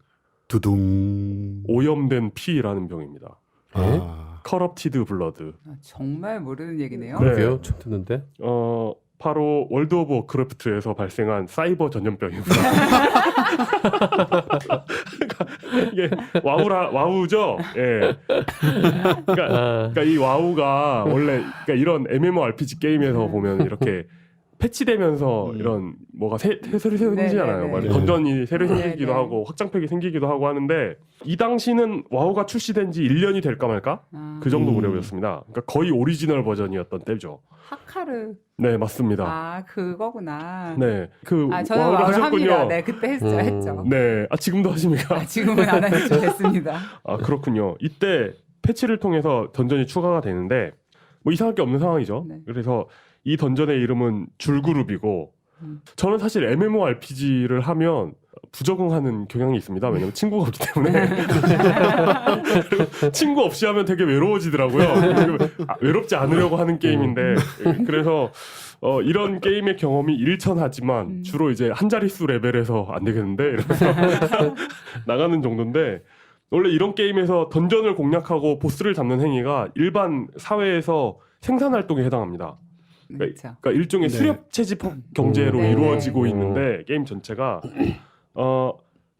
두둥. 오염된 피라는 병입니다. 아. 커럽티드 블러드. 아, 정말 모르는 얘기네요. 네. 그러게요. 처음 듣는데. 바로 월드 오브 워크래프트에서 발생한 사이버 전염병입니다. 그러니까 이게 와우죠. 예. 그러니까 이 와우가 원래 그러니까 이런 MMORPG 게임에서 보면 이렇게 패치되면서 이런 뭐가 새로 생기잖아요. 네네네. 던전이 새로 생기기도 네네. 하고 확장팩이 생기기도 하고 하는데 이 당시는 와우가 출시된 지 1년이 될까 말까? 아, 그 정도 무렵이었습니다. 그러니까 거의 오리지널 버전이었던 때죠. 하카르. 네, 맞습니다. 아, 그거구나. 네, 그 저는 와우를 와우를 하셨군요. 합니다. 네, 그때 했죠. 네, 지금도 하십니까? 지금은 안 하죠. 됐습니다. 그렇군요. 이때 패치를 통해서 던전이 추가가 되는데 뭐 이상할 게 없는 상황이죠. 네. 그래서 이 던전의 이름은 줄그룹이고 저는 사실 MMORPG를 하면 부적응하는 경향이 있습니다. 왜냐면 친구가 없기 때문에. 그리고 친구 없이 하면 되게 외로워지더라고요. 외롭지 않으려고 하는 게임인데 그래서 이런 게임의 경험이 일천하지만 주로 이제 한 자릿수 레벨에서 안 되겠는데 이러면서 나가는 정도인데 원래 이런 게임에서 던전을 공략하고 보스를 잡는 행위가 일반 사회에서 생산활동에 해당합니다. 그렇죠. 그러니까 일종의 네. 수렵 채집 경제로 네. 이루어지고 있는데 게임 전체가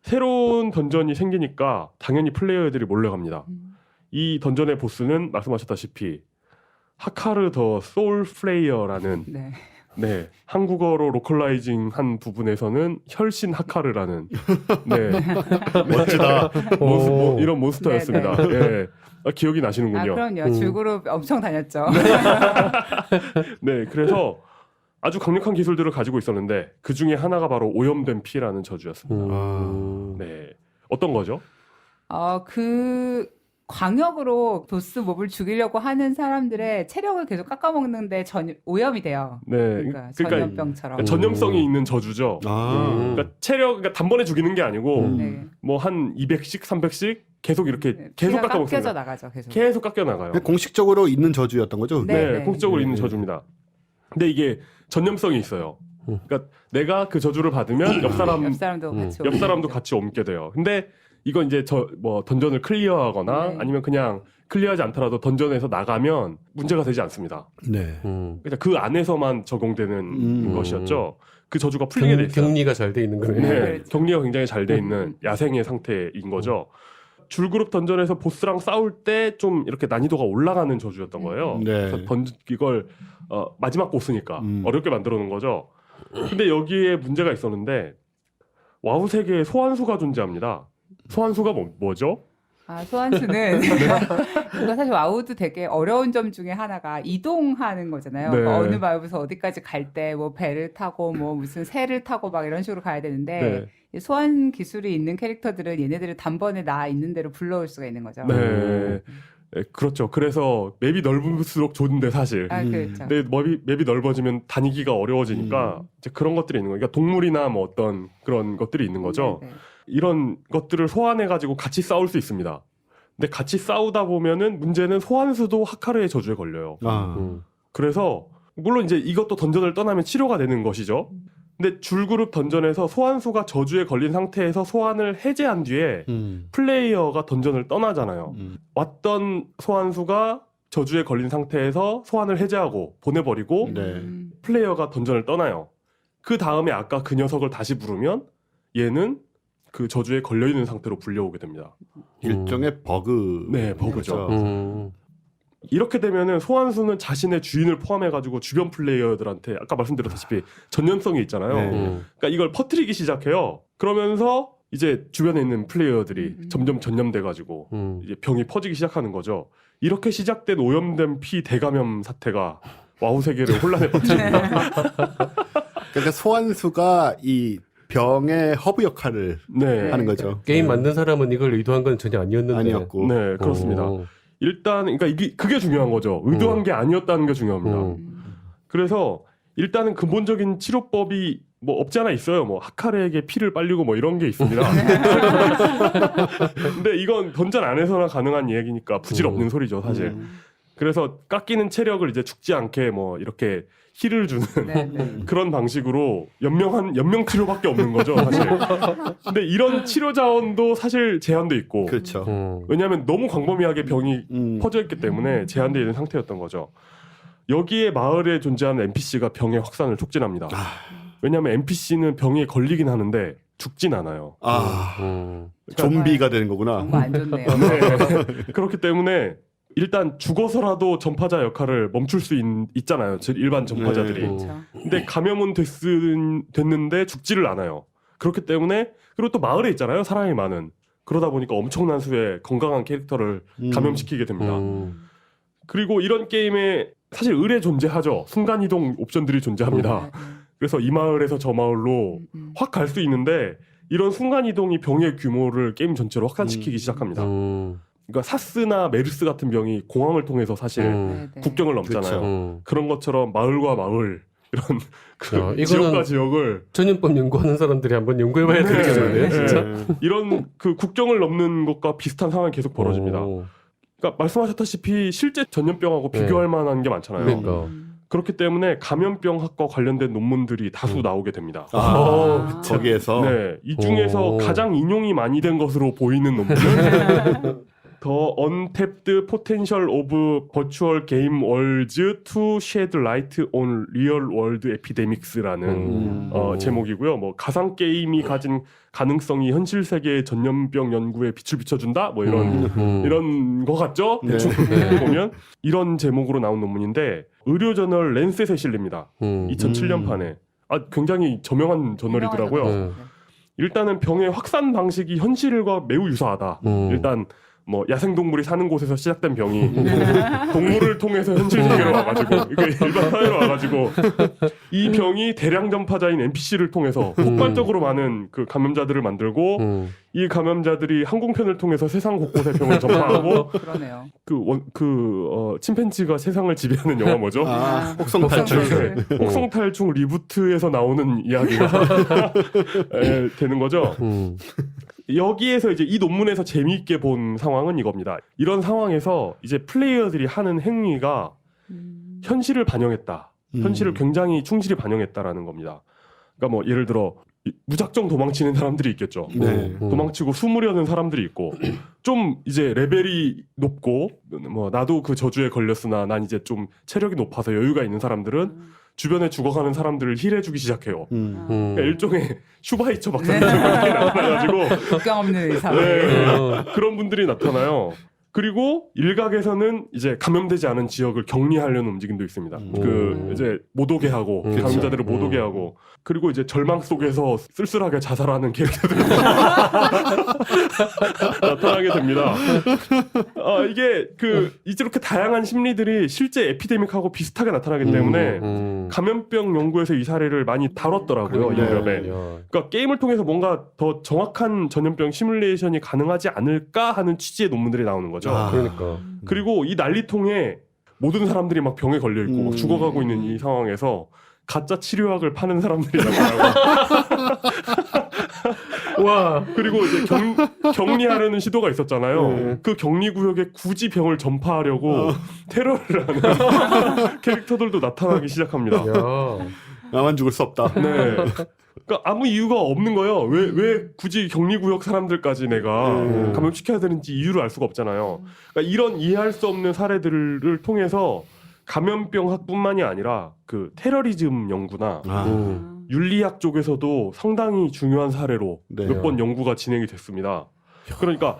새로운 던전이 생기니까 당연히 플레이어들이 몰려갑니다. 이 던전의 보스는 말씀하셨다시피 하카르 더 소울 플레이어라는 네. 네, 한국어로 로컬라이징 한 부분에서는 혈신 하카르라는 네, 멋지다. 이런 몬스터였습니다. 예. 기억이 나시는군요. 그럼요. 줄그룹 엄청 다녔죠. 네, 그래서 아주 강력한 기술들을 가지고 있었는데 그 중에 하나가 바로 오염된 피라는 저주였습니다. 네, 어떤 거죠? 그 광역으로 보스 몹을 죽이려고 하는 사람들의 체력을 계속 깎아먹는데 오염이 돼요. 네, 그러니까 전염병처럼. 전염성이 있는 저주죠. 그러니까 그러니까 단번에 죽이는 게 아니고 네. 뭐 한 200씩, 300씩 계속 이렇게 네, 계속 피가 깎여져 깎아먹습니다. 나가죠. 계속. 계속 깎여 나가요. 공식적으로 있는 저주였던 거죠? 그게? 네, 네, 네. 공식적으로 있는 저주입니다. 근데 이게 전염성이 있어요. 그러니까 내가 그 저주를 받으면 옆 사람도 같이 옆 사람도 오죠. 같이 옮게 돼요. 근데 이건 이제 뭐 던전을 클리어하거나 네. 아니면 그냥 클리어하지 않더라도 던전에서 나가면 문제가 되지 않습니다. 네. 그냥 그 안에서만 적용되는 것이었죠. 그 저주가 풀리게 돼 있어요. 격리가 잘 돼 있는 거네요. 네, 그렇죠. 격리가 굉장히 잘 돼 있는 야생의 상태인 거죠. 줄그룹 던전에서 보스랑 싸울 때 좀 이렇게 난이도가 올라가는 저주였던 거예요. 네. 그래서 이걸 마지막 보스니까 어렵게 만들어 놓은 거죠. 근데 여기에 문제가 있었는데 와우 세계에 소환수가 존재합니다. 소환수가 뭐죠? 소환수는 그러니까 사실 와우도 되게 어려운 점 중에 하나가 이동하는 거잖아요. 네. 그러니까 어느 마을부터 어디까지 갈 때 뭐 배를 타고 뭐 무슨 새를 타고 막 이런 식으로 가야 되는데 이 소환 기술이 있는 캐릭터들은 얘네들을 단번에 나 있는 대로 불러올 수가 있는 거죠. 네. 네, 그렇죠. 그래서 맵이 넓을수록 좋은데 사실. 그렇죠. 근데 맵이 넓어지면 다니기가 어려워지니까 이제 그런 것들이 있는 거예요. 그러니까 동물이나 뭐 어떤 그런 것들이 있는 거죠. 네, 네. 이런 것들을 소환해가지고 같이 싸울 수 있습니다. 근데 같이 싸우다 보면은 문제는 소환수도 하카르의 저주에 걸려요. 그래서 물론 이제 이것도 던전을 떠나면 치료가 되는 것이죠. 근데 줄그룹 던전에서 소환수가 저주에 걸린 상태에서 소환을 해제한 뒤에 플레이어가 던전을 떠나잖아요. 왔던 소환수가 저주에 걸린 상태에서 소환을 해제하고 보내버리고 네. 플레이어가 던전을 떠나요. 그 다음에 아까 그 녀석을 다시 부르면 얘는 그 저주에 걸려있는 상태로 불려오게 됩니다. 일종의 버그. 네, 버그죠. 그렇죠. 이렇게 되면은 소환수는 자신의 주인을 포함해가지고 주변 플레이어들한테 아까 말씀드렸다시피 전염성이 있잖아요. 네. 그러니까 이걸 퍼뜨리기 시작해요. 그러면서 이제 주변에 있는 플레이어들이 점점 전염돼가지고 이제 병이 퍼지기 시작하는 거죠. 이렇게 시작된 오염된 피 대감염 사태가 와우 세계를 혼란에 빠뜨립니다. 그러니까 소환수가 이 병의 허브 역할을 네, 하는 거죠. 게임 만든 사람은 이걸 의도한 건 전혀 아니었는데. 아니었고. 네, 그렇습니다. 일단 그러니까 그게 중요한 거죠. 의도한 게 아니었다는 게 중요합니다. 그래서 일단은 근본적인 치료법이 뭐 없지 않아 있어요. 뭐 하카레에게 피를 빨리고 뭐 이런 게 있습니다. 근데 이건 던전 안에서나 가능한 이야기니까 부질없는 소리죠, 사실. 그래서 깎이는 체력을 이제 죽지 않게 뭐 이렇게 힐을 주는 그런 방식으로 연명 치료밖에 없는 거죠, 사실. 근데 이런 치료 자원도 사실 제한돼 있고. 그렇죠. 왜냐하면 너무 광범위하게 병이 퍼져 있기 때문에 제한되어 있는 상태였던 거죠. 여기에 마을에 존재하는 NPC가 병의 확산을 촉진합니다. 왜냐하면 NPC는 병에 걸리긴 하는데 죽진 않아요. 좀비가 되는 거구나. 정말 안 좋네요. 네. 그렇기 때문에 일단 죽어서라도 전파자 역할을 멈출 수 있잖아요. 일반 전파자들이. 그렇죠. 근데 감염은 됐는데 죽지를 않아요. 그렇기 때문에 그리고 또 마을에 있잖아요. 사람이 많은. 그러다 보니까 엄청난 수의 건강한 캐릭터를 감염시키게 됩니다. 그리고 이런 게임에 사실 의뢰 존재하죠. 순간이동 옵션들이 존재합니다. 그래서 이 마을에서 저 마을로 확 갈 수 있는데 이런 순간이동이 병의 규모를 게임 전체로 확산시키기 시작합니다. 그러니까 사스나 메르스 같은 병이 공항을 통해서 사실 국경을 넘잖아요. 그런 것처럼 마을과 마을 이런 그 지역과 지역을 전염법 연구하는 사람들이 한번 연구해봐야 되겠는데요, 진짜. 이런 그 국경을 넘는 것과 비슷한 상황이 계속 벌어집니다. 그러니까 말씀하셨다시피 실제 전염병하고 비교할 만한 게 많잖아요. 그러니까. 그렇기 때문에 감염병학과 관련된 논문들이 다수 나오게 됩니다. 거기에서 네, 이 중에서 가장 인용이 많이 된 것으로 보이는 논문은 The Untapped Potential of Virtual Game Worlds to Shed Light on Real World Epidemics라는 제목이고요. 뭐 가상 게임이 가진 가능성이 현실 세계의 전염병 연구에 빛을 비춰준다. 뭐 이런 거 같죠? 대충 보면 이런 제목으로 나온 논문인데 의료 저널 랜셋에 실립니다. 2007년 판에 굉장히 저명한 저널이더라고요. 일단은 병의 확산 방식이 현실과 매우 유사하다. 일단 뭐 야생동물이 사는 곳에서 시작된 병이 동물을 통해서 현실 세계로 와가지고 일반 사회로 와가지고 이 병이 대량 전파자인 NPC를 통해서 폭발적으로 많은 그 감염자들을 만들고 이 감염자들이 항공편을 통해서 세상 곳곳에 병을 전파하고 그러네요. 침팬지가 세상을 지배하는 영화 뭐죠? 혹성탈출. 혹성탈출 리부트에서 나오는 이야기가 되는 거죠. 여기에서 이제 이 논문에서 재미있게 본 상황은 이겁니다. 이런 상황에서 이제 플레이어들이 하는 행위가 현실을 반영했다. 현실을 굉장히 충실히 반영했다라는 겁니다. 그러니까 뭐 예를 들어 무작정 도망치는 사람들이 있겠죠. 도망치고 숨으려는 사람들이 있고 좀 이제 레벨이 높고 뭐 나도 그 저주에 걸렸으나 난 이제 좀 체력이 높아서 여유가 있는 사람들은 주변에 죽어가는 사람들을 힐해주기 시작해요. 그러니까 일종의 슈바이처 박사처럼 이렇게 나타나가지고 국경 없는 의사. 그런 분들이 나타나요. 그리고 일각에서는 이제 감염되지 않은 지역을 격리하려는 움직임도 있습니다. 그 이제 못 오게 하고 감염자들을 못 오게 하고 그리고 이제 절망 속에서 쓸쓸하게 자살하는 캐릭터들이 나타나게 됩니다. 이게 이렇게 다양한 심리들이 실제 에피데믹하고 비슷하게 나타나기 때문에 감염병 연구에서 이 사례를 많이 다뤘더라고요. 이 무렵에. 그러니까 게임을 통해서 뭔가 더 정확한 전염병 시뮬레이션이 가능하지 않을까 하는 취지의 논문들이 나오는 거죠. 그러니까. 그리고 이 난리통에 모든 사람들이 막 병에 걸려 있고 막 죽어가고 있는 이 상황에서 가짜 치료약을 파는 사람들이 나타나고 와 그리고 이제 격리하려는 시도가 있었잖아요. 그 격리 구역에 굳이 병을 전파하려고 테러를 하는 캐릭터들도 나타나기 시작합니다. 나만 죽을 수 없다. 네. 그러니까 아무 이유가 없는 거예요. 왜 굳이 격리구역 사람들까지 내가 감염시켜야 되는지 이유를 알 수가 없잖아요. 그러니까 이런 이해할 수 없는 사례들을 통해서 감염병학뿐만이 아니라 그 테러리즘 연구나 윤리학 쪽에서도 상당히 중요한 사례로 몇 번 연구가 진행이 됐습니다. 그러니까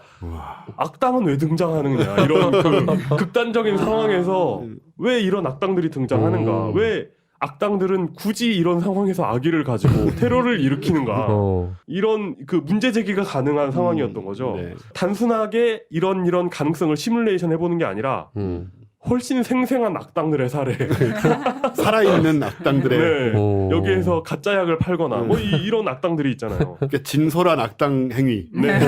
악당은 왜 등장하느냐 이런 그 극단적인 상황에서 왜 이런 악당들이 등장하는가 왜 악당들은 굳이 이런 상황에서 악의를 가지고 테러를 일으키는가 이런 그 문제 제기가 가능한 상황이었던 거죠. 단순하게 이런 가능성을 시뮬레이션 해보는 게 아니라 훨씬 생생한 악당들의 사례. 살아있는 악당들의 네. 오. 여기에서 가짜 약을 팔거나 뭐 이런 악당들이 있잖아요. 그러니까 진솔한 악당 행위. 네.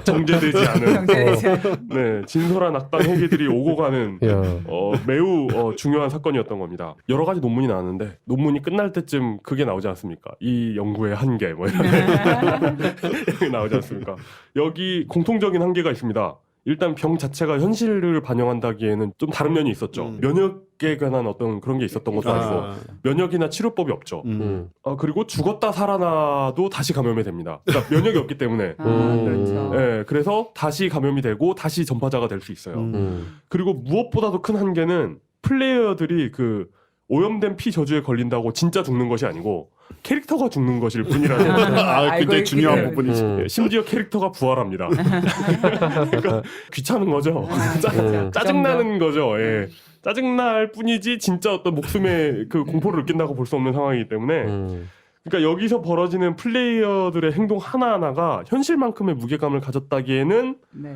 정제되지 않은 정제되지 않은. 네, 진솔한 악당 행위들이 오고 가는 야. 매우 중요한 사건이었던 겁니다. 여러 가지 논문이 나왔는데 논문이 끝날 때쯤 그게 나오지 않습니까? 이 연구의 한계 뭐 이런 게 나오지 않습니까? 여기 공통적인 한계가 있습니다. 일단 병 자체가 현실을 반영한다기에는 좀 다른 면이 있었죠. 면역에 관한 어떤 그런 게 있었던 것도 아니고 면역이나 치료법이 없죠. 그리고 죽었다 살아나도 다시 감염이 됩니다. 그러니까 면역이 없기 때문에. 그렇죠. 네, 그래서 다시 감염이 되고 다시 전파자가 될 수 있어요. 그리고 무엇보다도 큰 한계는 플레이어들이 그 오염된 피 저주에 걸린다고 진짜 죽는 것이 아니고 캐릭터가 죽는 것일 뿐이라는 굉장히 알고 중요한 있기 부분이지. 네, 심지어 캐릭터가 부활합니다. 그러니까 귀찮은 거죠. 짜증나는 거죠. 예. 짜증날 뿐이지 진짜 어떤 목숨의 그 공포를 느낀다고 볼 수 없는 상황이기 때문에 그러니까 여기서 벌어지는 플레이어들의 행동 하나하나가 현실만큼의 무게감을 가졌다기에는 네.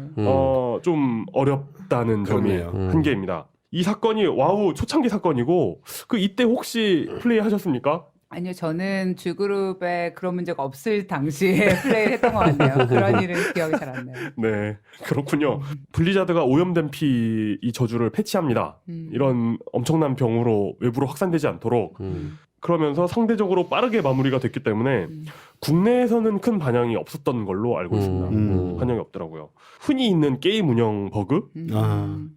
좀 어렵다는 점이 그렇네요. 한계입니다. 이 사건이 와우 초창기 사건이고 그 이때 혹시 플레이 하셨습니까? 아니요, 저는 G그룹에 그런 문제가 없을 당시에 플레이를 했던 것 같네요. 그런 일은 기억이 잘 안 나요. 네, 그렇군요. 블리자드가 오염된 피 이 저주를 패치합니다. 이런 엄청난 병으로 외부로 확산되지 않도록 그러면서 상대적으로 빠르게 마무리가 됐기 때문에 국내에서는 큰 반향이 없었던 걸로 알고 있습니다. 반향이 없더라고요. 흔히 있는 게임 운영 버그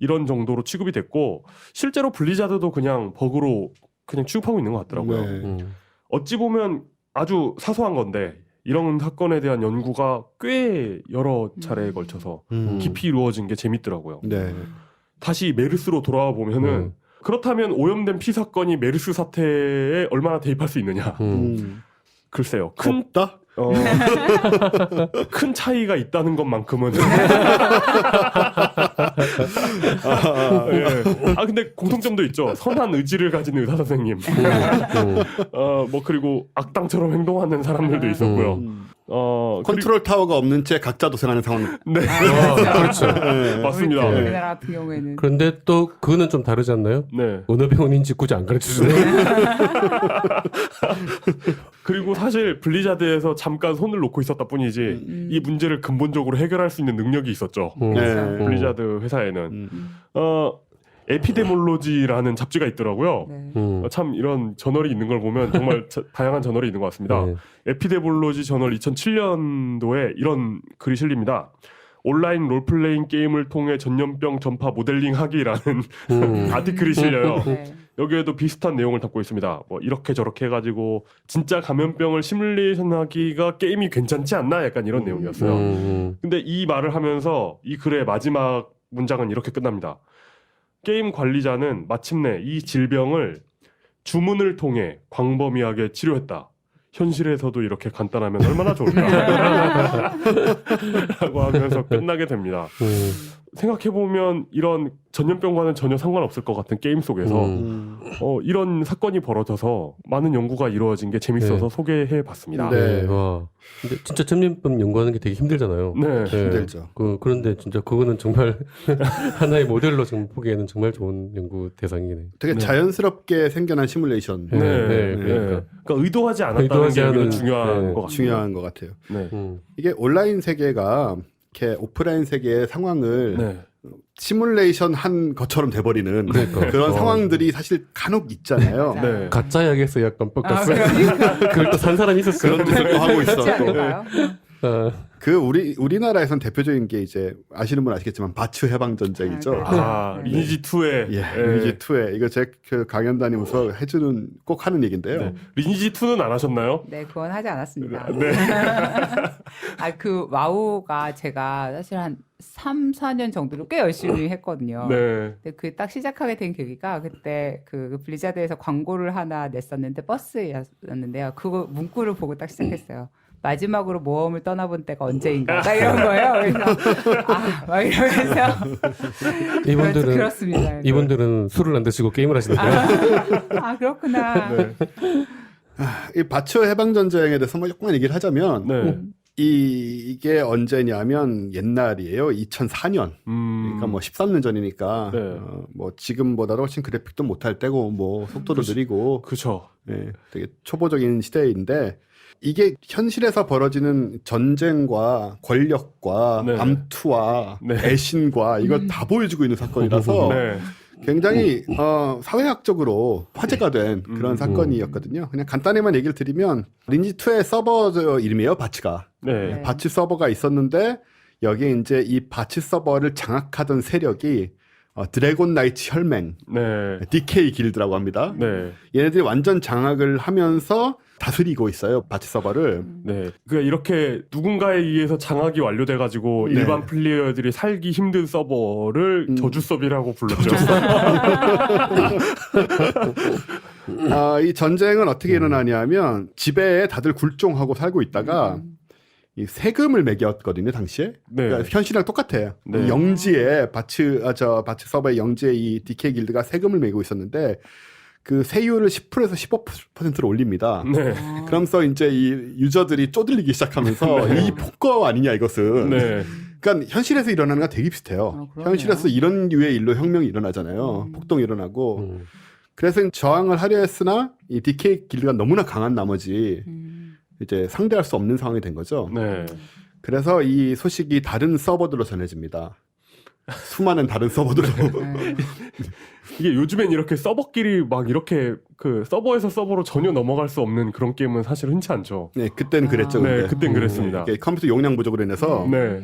이런 정도로 취급이 됐고 실제로 블리자드도 그냥 버그로 그냥 취급하고 있는 것 같더라고요. 네. 어찌 보면 아주 사소한 건데 이런 사건에 대한 연구가 꽤 여러 차례에 걸쳐서 깊이 이루어진 게 재밌더라고요. 네. 다시 메르스로 돌아와 보면은 그렇다면 오염된 피 사건이 메르스 사태에 얼마나 대입할 수 있느냐? 글쎄요. 없다? 큰 차이가 있다는 것만큼은. 근데 공통점도 있죠. 선한 의지를 가진 의사 선생님. 그리고 악당처럼 행동하는 사람들도 있었고요. 컨트롤 타워가 없는 채 각자 도생하는 상황. 네. 그렇죠. 네. 맞습니다. 우리나라 같은 경우에는. 그런데 또 그거는 좀 다르지 않나요? 네. 어느 병원인지 굳이 안 가르쳐주네요. 그리고 사실 블리자드에서 잠깐 손을 놓고 있었다 뿐이지 이 문제를 근본적으로 해결할 수 있는 능력이 있었죠. 네. 블리자드 회사에는. 에피데몰로지라는 잡지가 있더라고요. 네. 참 이런 저널이 있는 걸 보면 정말 다양한 저널이 있는 것 같습니다. 네. 에피데몰로지 저널 2007년도에 이런 글이 실립니다. 온라인 롤플레잉 게임을 통해 전염병 전파 모델링하기라는 아티클이 실려요. 네. 여기에도 비슷한 내용을 담고 있습니다. 뭐 이렇게 저렇게 해가지고 진짜 감염병을 시뮬레이션하기가 게임이 괜찮지 않나? 약간 이런 내용이었어요. 근데 이 말을 하면서 이 글의 마지막 문장은 이렇게 끝납니다. 게임 관리자는 마침내 이 질병을 주문을 통해 광범위하게 치료했다. 현실에서도 이렇게 간단하면 얼마나 좋을까? 라고 하면서 끝나게 됩니다. 생각해보면 이런 전염병과는 전혀 상관없을 것 같은 게임 속에서 이런 사건이 벌어져서 많은 연구가 이루어진 게 재밌어서 소개해봤습니다. 네. 와. 근데 진짜 전염병 연구하는 게 되게 힘들잖아요. 네. 힘들죠. 그런데 진짜 그거는 정말 하나의 모델로 지금 보기에는 정말 좋은 연구 대상이네. 되게 자연스럽게 생겨난 시뮬레이션. 네. 네, 그러니까 의도하지 않았다는 의도하지 게 여기는 않은, 중요한 네. 것 같아요. 중요한 것 같아요. 네. 이게 온라인 세계가 이렇게 오프라인 세계의 상황을 네. 시뮬레이션 한 것처럼 돼버리는 그러니까. 그런 상황들이 사실 간혹 있잖아요. 네. 가짜 약에서 약간 뻑갔어요. 그러니까. 그걸 또 산 사람이 있었어요. 그런 짓을 또 하고 있어. 그렇지 또. 않을까요? 그 우리나라에선 대표적인 게 이제 아시는 분 아시겠지만 바츠 해방 전쟁이죠. 리니지 2의 리니지 2에 이거 제 그 강연 다니면서 해주는 꼭 하는 얘기인데요. 네. 리니지 2는 안 하셨나요? 네, 그건 하지 않았습니다. 네. 그 와우가 제가 사실 한 3, 4년 정도로 꽤 열심히 했거든요. 네. 근데 그 딱 시작하게 된 계기가 그때 그 블리자드에서 광고를 하나 냈었는데 버스였는데요. 그거 문구를 보고 딱 시작했어요. 마지막으로 모험을 떠나본 때가 언제인가? 딱 이런 거예요. 그래서 막 이러면서 이분들은 그렇습니다. 이분들은 술을 안 드시고 게임을 하시는데요. 그렇구나. 네. 이 바츠 해방 전쟁에 대해서 뭐 조금만 얘기를 하자면 네. 이게 언제냐면 옛날이에요. 2004년. 그러니까 뭐 13년 전이니까 네. 뭐 지금보다도 훨씬 그래픽도 못할 때고 뭐 속도도 느리고 그쵸. 네, 되게 초보적인 시대인데 이게 현실에서 벌어지는 전쟁과 권력과 네. 암투와 네. 배신과 이걸 다 보여주고 있는 사건이라서 네. 굉장히 사회학적으로 화제가 된 그런 사건이었거든요. 그냥 간단히만 얘기를 드리면 리니지2의 서버 이름이에요. 바치가. 네. 바치 서버가 있었는데 여기에 이제 이 바치 서버를 장악하던 세력이 드래곤 나이트 혈맹, 네. DK 길드라고 합니다. 네. 얘네들이 완전 장악을 하면서 다스리고 있어요. 바치 서버를. 네. 그 이렇게 누군가에 의해서 장악이 완료돼가지고 네. 일반 플레이어들이 살기 힘든 서버를 저주 서비라고 불렀죠. 이 전쟁은 어떻게 일어나냐면 집에 다들 굴종하고 살고 있다가 이 세금을 매겼거든요, 당시에. 네. 그러니까 현실이랑 똑같아요. 네. 이 영지에 바치 서버의 영지에 이 DK 길드가 세금을 매기고 있었는데 그 세율을 10%에서 15%로 올립니다. 네. 그러면서 이제 이 유저들이 쪼들리기 시작하면서 이 폭거 아니냐 이것은. 네. 그러니까 현실에서 일어나는 건 되게 비슷해요. 그러네요. 현실에서 이런 류의 일로 혁명이 일어나잖아요. 폭동이 일어나고. 그래서 저항을 하려 했으나 이 DK 길드가 너무나 강한 나머지 이제 상대할 수 없는 상황이 된 거죠. 네. 그래서 이 소식이 다른 서버들로 전해집니다. 수많은 다른 서버들로. 이게 요즘엔 이렇게 서버끼리 막 이렇게 그 서버에서 서버로 전혀 넘어갈 수 없는 그런 게임은 사실 흔치 않죠. 네, 그때는 그랬죠. 네, 근데. 그땐 그랬습니다. 이게 컴퓨터 용량 부족으로 인해서 네.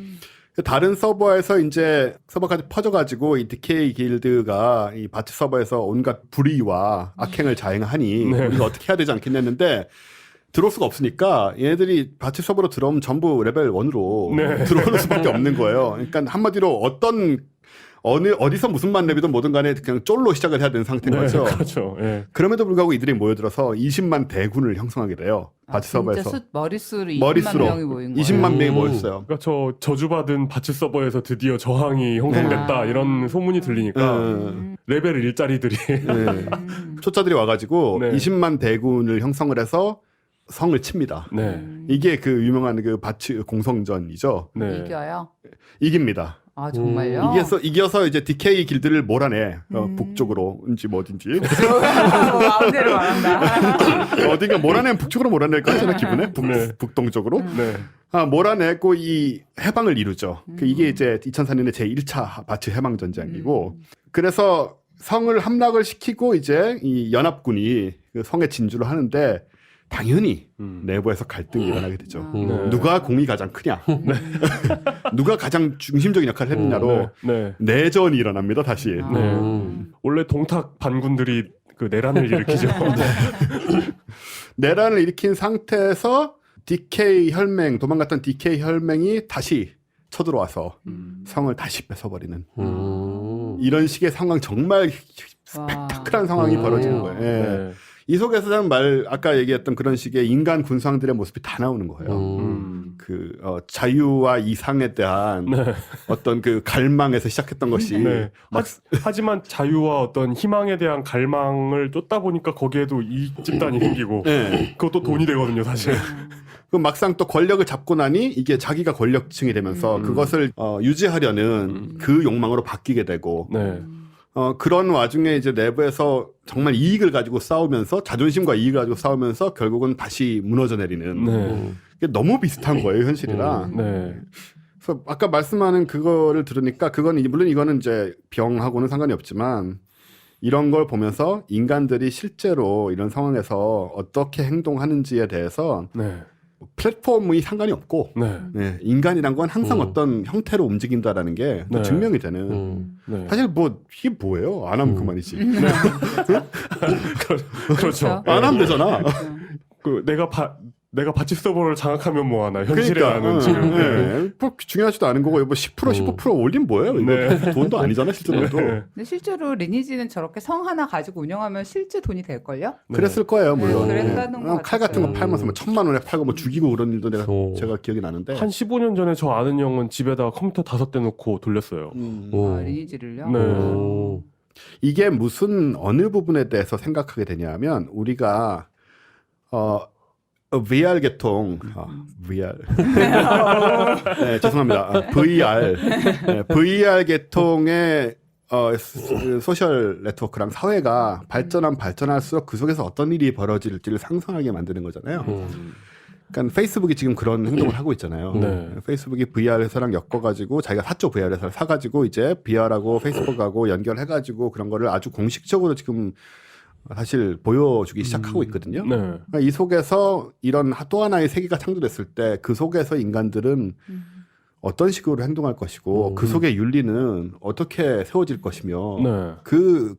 다른 서버에서 이제 서버까지 퍼져가지고 이 DK 길드가 이 바치 서버에서 온갖 불의와 악행을 자행하니 네. 우리가 어떻게 해야 되지 않겠냐 했는데 들어올 수가 없으니까 얘네들이 바치 서버로 들어오면 전부 레벨 1으로 네. 들어올 수밖에 없는 거예요. 그러니까 한마디로 어디서 무슨 만렙이든 뭐든 간에 그냥 쫄로 시작을 해야 되는 상태인 거죠. 그렇죠. 예. 그럼에도 불구하고 이들이 모여들어서 20만 대군을 형성하게 돼요. 바치 서버에서. 진짜 머릿수로 20만 명이 모인 거예요. 20만 명이 모였어요. 그러니까 저 저주받은 바치 서버에서 드디어 저항이 형성됐다 이런 소문이 들리니까 레벨 일자리들이 네. 초짜들이 와가지고 네. 20만 대군을 형성을 해서 성을 칩니다. 네. 이게 그 유명한 그 바치 공성전이죠. 네. 이겨요? 이깁니다. 아 정말요? 이겨서 이제 DK 길드를 몰아내. 북쪽으로인지 뭐든지. 마음대로 말한다. 어딘가 몰아내면 북쪽으로 몰아낼 거 같잖아, 기분에. 네. 북동쪽으로. 네. 몰아내고 이 해방을 이루죠. 이게 이제 2004년에 제1차 바치 해방 전쟁이고. 그래서 성을 함락을 시키고 이제 이 연합군이 그 성에 진주를 하는데 당연히 내부에서 갈등이 일어나게 되죠. 네. 누가 공이 가장 크냐, 누가 가장 중심적인 역할을 했느냐로 네. 내전이 일어납니다. 다시. 네. 원래 동탁 반군들이 그 내란을 일으키죠. 내란을 일으킨 상태에서 DK 혈맹, 도망갔던 DK 혈맹이 다시 쳐들어와서 성을 다시 뺏어버리는 이런 식의 상황, 정말 스펙타클한 상황이 벌어지는 거예요. 예. 네. 이 속에서는 아까 얘기했던 그런 식의 인간 군상들의 모습이 다 나오는 거예요. 자유와 이상에 대한 어떤 그 갈망에서 시작했던 것이 네. 하지만 자유와 어떤 희망에 대한 갈망을 쫓다 보니까 거기에도 이익 집단이 생기고 네. 그것도 돈이 되거든요, 사실. 그 막상 또 권력을 잡고 나니 이게 자기가 권력층이 되면서 그것을 유지하려는 그 욕망으로 바뀌게 되고 네. 그런 와중에 이제 내부에서 정말 이익을 가지고 싸우면서 자존심과 이익을 가지고 싸우면서 결국은 다시 무너져 내리는 네. 이게 너무 비슷한 거예요, 현실이랑. 네. 그래서 아까 말씀하는 그거를 들으니까 물론 이거는 이제 병하고는 상관이 없지만 이런 걸 보면서 인간들이 실제로 이런 상황에서 어떻게 행동하는지에 대해서 네. 플랫폼이 상관이 없고 네. 네, 인간이란 건 항상 어떤 형태로 움직인다라는 게 네. 증명이 되는 네. 사실 뭐 이게 뭐예요? 안 하면 그만이지. 그렇죠. 안 하면 되잖아. 그 내가 바치 서버를 장악하면 뭐 하나 현실에 그러니까 나는 지금 네. 뭐 중요하지도 않은 거고 뭐 10% 15% 올린 뭐예요? 이거 네. 돈도 아니잖아 실제 돈도. 네. 근데 실제로 리니지는 저렇게 성 하나 가지고 운영하면 실제 돈이 될걸요? 그랬을 거예요, 물론. 네, 그랬다는 것 칼 같은 거 같았어요. 팔면서 뭐 1,000만 원에 팔고 뭐 죽이고 그런 일도 오. 제가 기억이 나는데. 한 15년 전에 저 아는 형은 집에다가 컴퓨터 5대 놓고 돌렸어요. 아, 리니지를요? 네. 오. 이게 무슨 어느 부분에 대해서 생각하게 되냐면 우리가 VR 계통, VR. 네, 죄송합니다. VR. 네, VR 계통의 소셜 네트워크랑 사회가 발전할수록 그 속에서 어떤 일이 벌어질지를 상상하게 만드는 거잖아요. 그러니까 페이스북이 지금 그런 행동을 하고 있잖아요. 네. 페이스북이 VR 회사랑 엮어가지고 자기가 샀죠. VR 회사를 사가지고 이제 VR하고 페이스북하고 연결해가지고 그런 거를 아주 공식적으로 지금 사실 보여주기 시작하고 있거든요. 네. 그러니까 이 속에서 이런 또 하나의 세계가 창조됐을 때 그 속에서 인간들은 어떤 식으로 행동할 것이고 그 속의 윤리는 어떻게 세워질 것이며 네. 그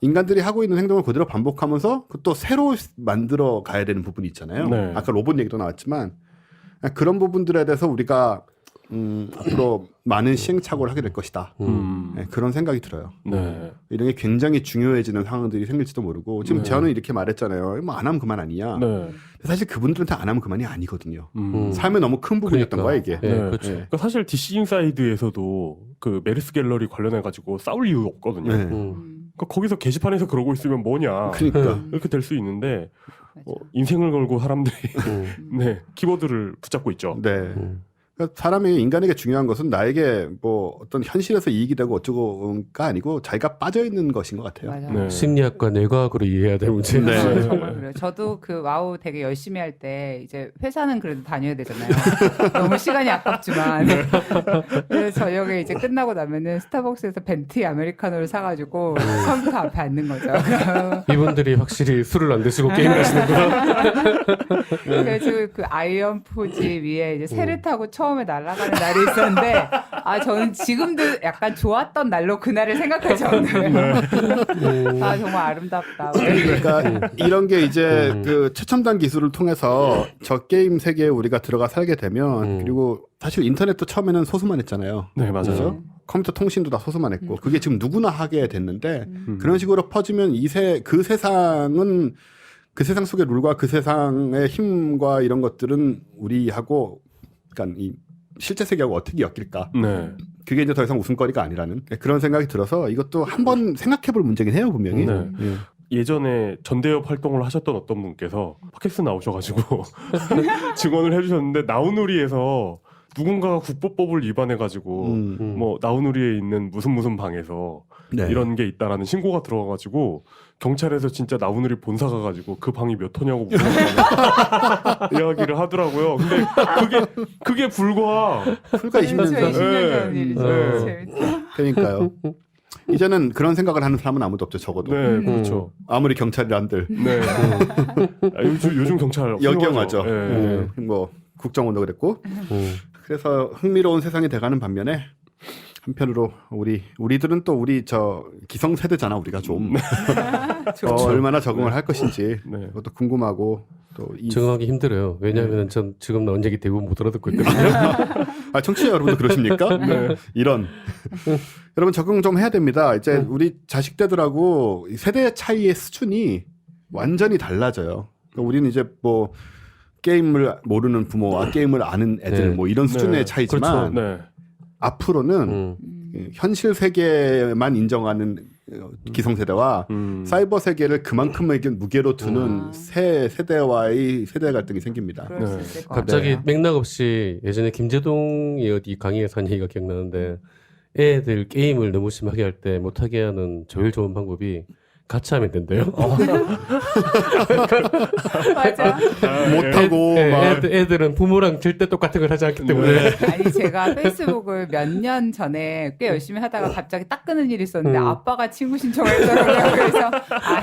인간들이 하고 있는 행동을 그대로 반복하면서 또 새로 만들어 가야 되는 부분이 있잖아요. 네. 아까 로봇 얘기도 나왔지만 그런 부분들에 대해서 우리가 앞으로 많은 시행착오를 하게 될 것이다. 네, 그런 생각이 들어요. 네. 이런 게 굉장히 중요해지는 상황들이 생길지도 모르고 지금 네. 저는 이렇게 말했잖아요. 뭐 안 하면 그만 아니냐. 네. 사실 그분들한테 안 하면 그만이 아니거든요. 음. 삶의 너무 큰 부분이었던 그러니까. 거야 이게. 네, 네. 그렇죠. 네. 그러니까 사실 DC 인사이드에서도 그 메르스 갤러리 관련해 가지고 싸울 이유 없거든요. 네. 그러니까 거기서 게시판에서 그러고 있으면 뭐냐 그러니까 이렇게 될 수 있는데 인생을 걸고 사람들이 네 키보드를 붙잡고 있죠. 네. 그러니까 사람이 인간에게 중요한 것은 나에게 뭐 어떤 현실에서 이익이 되고 어쩌고가 아니고 자기가 빠져 있는 것인 것 같아요. 맞아요. 네. 심리학과 뇌과학으로 이해해야 될 문제. 네. 정말 그래요. 저도 그 와우 되게 열심히 할 때 이제 회사는 그래도 다녀야 되잖아요. 너무 시간이 아깝지만. 그래서 저녁에 이제 끝나고 나면은 스타벅스에서 벤티 아메리카노를 사가지고 컴퓨터 앞에 앉는 거죠. 이분들이 확실히 술을 안 드시고 게임을 하시는구나. 그래서 그 아이언 포지 위에 이제 새를 타고 처음에 날아가는 날이 있었는데, 저는 지금도 약간 좋았던 날로 그날을 생각할 정도예요. 정말 아름답다. 그러니까 이런 게 이제 그 최첨단 기술을 통해서 저 게임 세계에 우리가 들어가 살게 되면 그리고 사실 인터넷도 처음에는 소수만 했잖아요. 네 맞아요. 그렇죠? 컴퓨터 통신도 다 소수만 했고 그게 지금 누구나 하게 됐는데 그런 식으로 퍼지면 그 세상은 그 세상 속의 룰과 그 세상의 힘과 이런 것들은 우리하고 그러니까 이 실제 세계하고 어떻게 엮일까? 네. 그게 이제 더 이상 웃음거리가 아니라는 그런 생각이 들어서 이것도 한번 생각해볼 문제긴 해요 분명히. 네. 예. 예전에 전대협 활동을 하셨던 어떤 분께서 팟캐스트 나오셔가지고 증언을 해주셨는데 나우누리에서 누군가가 국보법을 위반해가지고 뭐 나우누리에 있는 무슨 방에서 네. 이런 게 있다라는 신고가 들어가가지고 경찰에서 진짜 나우누리 본사 가가지고 그 방이 몇 호냐고 물어보는 이야기를 하더라고요. 근데 그게 불과 20년 전. 20년 전 일이죠. 네. 재밌다. 그러니까요. 이제는 그런 생각을 하는 사람은 아무도 없죠. 적어도. 네 그렇죠. 아무리 경찰이란들. 네. 요즘 경찰 역경하죠. 네. 뭐 국정원도 그랬고. 그래서 흥미로운 세상이 돼가는 반면에 한편으로 우리들은 또 우리 저 기성세대잖아 우리가 좀 얼마나 적응을 할 것인지 네. 그것도 궁금하고 또 적응하기 힘들어요. 왜냐하면 전 지금 나온 얘기 대부분 못 알아듣고 있거든요. 청취자 여러분도 그러십니까? 이런 여러분 적응 좀 해야 됩니다. 이제 우리 자식 때들하고 세대 차이의 수준이 완전히 달라져요. 그러니까 우리는 이제 뭐 게임을 모르는 부모와 게임을 아는 애들 네. 뭐 이런 수준의 네. 차이지만 그렇죠. 네. 앞으로는 현실 세계만 인정하는 기성세대와 사이버 세계를 그만큼의 무게로 두는 새 세대와의 세대 갈등이 생깁니다. 그럴 수 네. 있을 것 갑자기 같아요. 맥락 없이 예전에 김재동이 어디 강의에서 한 얘기가 기억나는데 애들 게임을 너무 심하게 할 때 못하게 하는 제일 좋은 방법이 같이 하면 된대요. 맞아. 못하고 막 애들은 부모랑 절대 똑같은 걸 하지 않기 때문에. 아니 제가 페이스북을 몇 년 전에 꽤 열심히 하다가 갑자기 딱 끄는 일이 있었는데 아빠가 친구 신청을 했더라고요. 그래서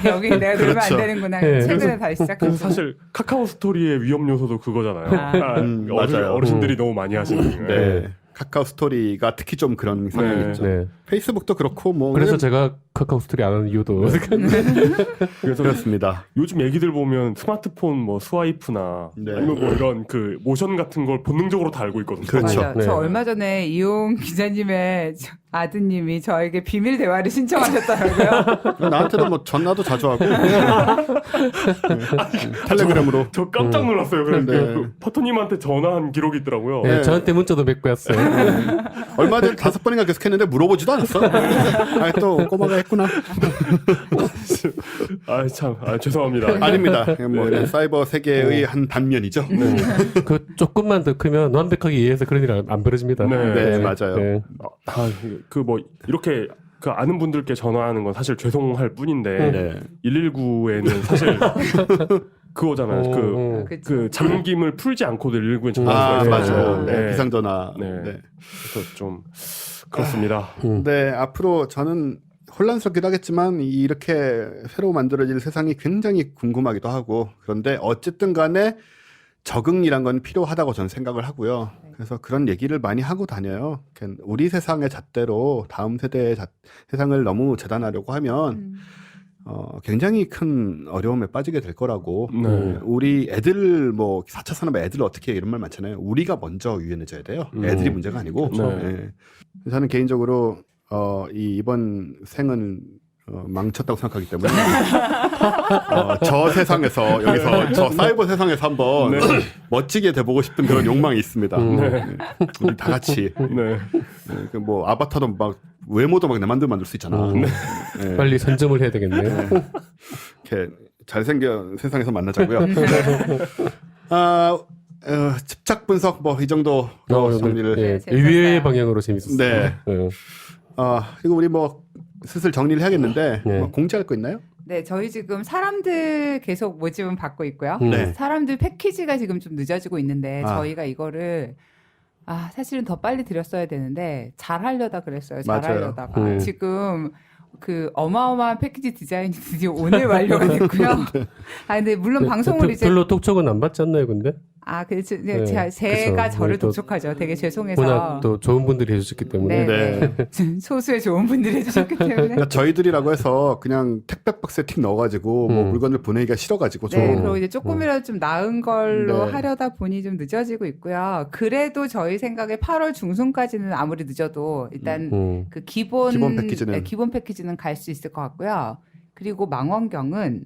여기 내가 누르면 그렇죠. 안 되는구나. 네. 최근에 다시 그래서 시작했어요. 사실 카카오 스토리의 위험 요소도 그거잖아요. 맞아요. 어르신들이 너무 많이 하시는. 네. 카카오 스토리가 특히 좀 그런 성향이 있죠. 네. 페이스북도 그렇고 뭐 그래서 제가 카카오 스토리 안 하는 이유도 그래서 그렇습니다. 요즘 애기들 보면 스마트폰 뭐 스와이프나 네. 아니면 뭐 이런 그 모션 같은 걸 본능적으로 다 알고 있거든요. 그렇죠. 맞아. 네. 저 얼마 전에 이용 기자님의 아드님이 저에게 비밀 대화를 신청하셨더라고요. 나한테도 뭐 전화도 자주 하고 텔레그램으로 저 깜짝 놀랐어요. 그래서 네. 그 파토님한테 전화한 기록이 있더라고요. 네, 저한테 문자도 몇 개 왔어요. 얼마 전에 5번인가 계속했는데 물어보지도 않았어. 아, 또 꼬마가 했구나. 죄송합니다. 아닙니다. 뭐 그냥 사이버 세계의 한 단면이죠. 그 조금만 더 크면 완벽하게 이해해서 그런 일 안 벌어집니다. 네, 맞아요. 네. 이렇게 그 아는 분들께 전화하는 건 사실 죄송할 뿐인데 네. 119에는 사실 그거잖아요. 그쵸. 그 잠김을 풀지 않고도 119에 전화할 수가 있어요. 맞아요. 네, 네. 비상전화. 네. 네. 그래서 좀 그렇습니다. 네, 앞으로 저는 혼란스럽기도 하겠지만 이렇게 새로 만들어질 세상이 굉장히 궁금하기도 하고 그런데 어쨌든 간에 적응이란 건 필요하다고 저는 생각을 하고요. 그래서 그런 얘기를 많이 하고 다녀요. 우리 세상의 잣대로 다음 세대의 세상을 너무 재단하려고 하면 굉장히 큰 어려움에 빠지게 될 거라고. 네. 우리 애들 뭐 4차 산업 애들 어떻게 해 이런 말 많잖아요. 우리가 먼저 유연해져야 돼요. 애들이 문제가 아니고. 그렇죠. 네. 저는 개인적으로 이번 생은 망쳤다고 생각하기 때문에 저 세상에서 여기서 저 사이버 세상에서 한번 네. 멋지게 돼보고 싶은 그런 욕망이 있습니다. 네. 우리 다 같이 네. 뭐 아바타도 막 외모도 막 내 맘대로 만들 수 있잖아. 네. 빨리 선점을 해야 되겠네요. 이렇게 잘생긴 세상에서 만나자고요. 집착 분석 뭐 이 정도로 정리를. 네, 재밌었어요. 의외의 방향으로 재밌었어요. 네. 네. 그리고 우리 뭐 슬슬 정리를 해야겠는데 네. 뭐 공지할 거 있나요? 네, 저희 지금 사람들 계속 모집은 받고 있고요. 네. 사람들 패키지가 지금 좀 늦어지고 있는데 아. 저희가 이거를 사실은 더 빨리 드렸어야 되는데 잘하려다 그랬어요. 맞아요. 잘하려다가 지금 그 어마어마한 패키지 디자인이 드디어 오늘 완료가 됐고요. 근데 물론 방송을 이제 별로 독촉은 안 받지 않나요, 근데? 그렇죠. 네, 제가 그쵸. 저를 또 독촉하죠. 되게 죄송해서. 워낙 또 좋은 분들이 해주셨기 때문에. 네. 소수의 좋은 분들이 해주셨기 때문에. 그러니까 저희들이라고 해서 그냥 택배 박스에 틱 넣어가지고 뭐 물건을 보내기가 싫어가지고 좀 네, 그리고 이제 조금이라도 좀 나은 걸로 네. 하려다 보니 좀 늦어지고 있고요. 그래도 저희 생각에 8월 중순까지는 아무리 늦어도 일단 그 기본 패키지는 갈 수 있을 것 같고요. 그리고 망원경은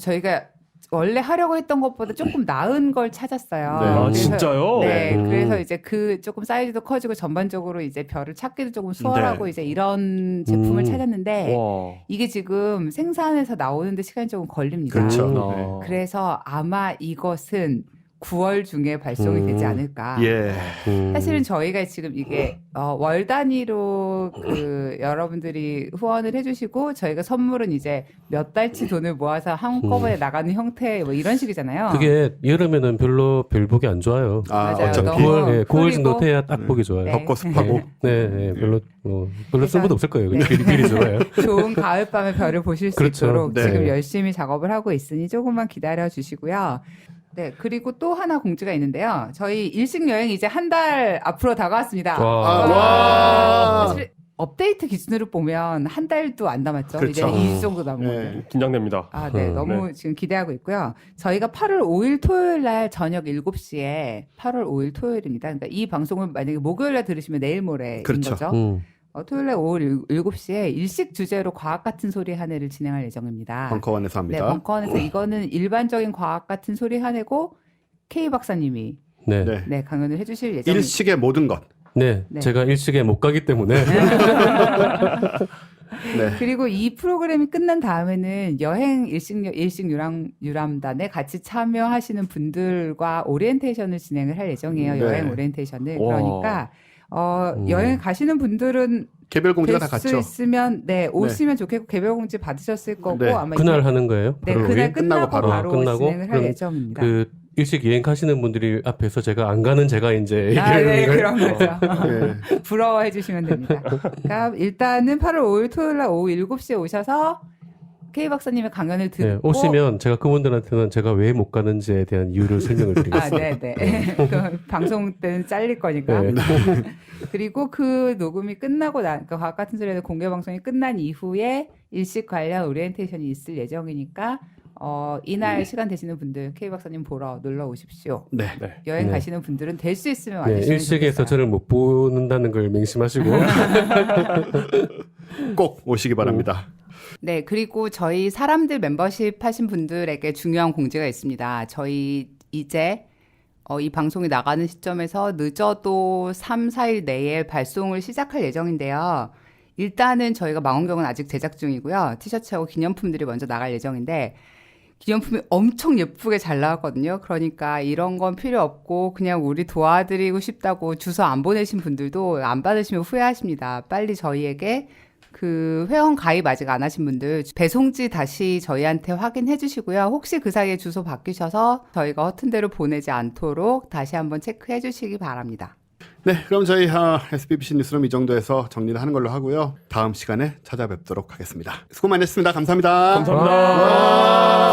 저희가 원래 하려고 했던 것보다 조금 나은 걸 찾았어요. 네. 아, 그래서- 진짜요? 네, 그래서 이제 그 조금 사이즈도 커지고 전반적으로 이제 별을 찾기도 조금 수월하고 이제 이런 제품을 찾았는데 와. 이게 지금 생산해서 나오는데 시간이 조금 걸립니다. 그렇죠. 네. 그래서 아마 이것은 9월 중에 발송이 되지 않을까. 예. 사실은 저희가 지금 이게 월 단위로 그 여러분들이 후원을 해주시고 저희가 선물은 이제 몇 달치 돈을 모아서 한꺼번에 나가는 형태 뭐 이런 식이잖아요. 그게 여름에는 별로 별 보기 안 좋아요. 맞아요. 어차피 너무 9월 정도 흐리고 돼야 딱 보기 좋아요. 네. 덥고 습하고 네, 별로 그러니까- 쓸모도 없을 거예요. 네. 미리 좋아요. 좋은 가을밤에 별을 보실 수 그렇죠. 있도록 네. 지금 열심히 작업을 하고 있으니 조금만 기다려 주시고요. 네, 그리고 또 하나 공지가 있는데요. 저희 일식 여행 이제 한 달 앞으로 다가왔습니다. 와. 사실 업데이트 기준으로 보면 한 달도 안 남았죠. 그렇죠. 이제 2주 정도 남은 네. 건데. 긴장됩니다. 네, 너무 지금 기대하고 있고요. 저희가 8월 5일 토요일 날 저녁 7시에 8월 5일 토요일입니다. 그러니까 이 방송을 만약에 목요일 날 들으시면 내일 모레인 그렇죠. 거죠. 토요일 날 5월 7시에 일식 주제로 과학 같은 소리 한 해를 진행할 예정입니다. 벙커원에서 네, 합니다. 벙커원에서 이거는 일반적인 과학 같은 소리 한 해고 K 박사님이 네. 네. 강연을 해주실 예정입니다. 일식의 모든 것. 네. 네. 제가 일식에 못 가기 때문에. 네. 그리고 이 프로그램이 끝난 다음에는 여행 일식 유람단에 같이 참여하시는 분들과 오리엔테이션을 진행을 할 예정이에요. 네. 여행 오리엔테이션을. 와. 그러니까 여행 가시는 분들은 개별 공지가 다 될 수 갔죠. 있으면 오시면 좋겠고 개별 공지 받으셨을 거고 네. 아마 그날 하는 거예요? 네, 바로 그날 우리? 끝나고 끝나고 바로 끝나고? 진행을 할 그럼 예정입니다. 그 일식 여행 가시는 분들이 앞에서 제가 안 가는 제가 이제 얘기하는 네, 거예요? 그런 거죠. 네. 부러워해 주시면 됩니다. 그러니까 일단은 8월 5일 토요일 날 오후 7시에 오셔서 K 박사님의 강연을 듣고 네, 오시면 제가 그분들한테는 제가 왜 못 가는지에 대한 이유를 설명을 드리겠습니다. 네네. 그 방송 때는 잘릴 거니까. 네. 그리고 그 녹음이 끝나고 그 과학 같은 소리의 공개 방송이 끝난 이후에 일식 관련 오리엔테이션이 있을 예정이니까 이날 시간 되시는 분들 K 박사님 보러 놀러 오십시오. 네. 여행 네. 가시는 분들은 될 수 있으면 네, 와주시면 일식에서 좋겠어요. 저를 못 보는다는 걸 명심하시고 꼭 오시기 바랍니다. 네, 그리고 저희 사람들 멤버십 하신 분들에게 중요한 공지가 있습니다. 저희 이제 이 방송이 나가는 시점에서 늦어도 3, 4일 내에 발송을 시작할 예정인데요. 일단은 저희가 망원경은 아직 제작 중이고요. 티셔츠하고 기념품들이 먼저 나갈 예정인데 기념품이 엄청 예쁘게 잘 나왔거든요. 그러니까 이런 건 필요 없고 그냥 우리 도와드리고 싶다고 주소 안 보내신 분들도 안 받으시면 후회하십니다. 빨리 저희에게 그 회원 가입 아직 안 하신 분들 배송지 다시 저희한테 확인해 주시고요. 혹시 그 사이에 주소 바뀌셔서 저희가 허튼 데로 보내지 않도록 다시 한번 체크해 주시기 바랍니다. 네, 그럼 저희 SBBC 뉴스룸 이 정도에서 정리를 하는 걸로 하고요. 다음 시간에 찾아뵙도록 하겠습니다. 수고 많이 했습니다. 감사합니다. 감사합니다.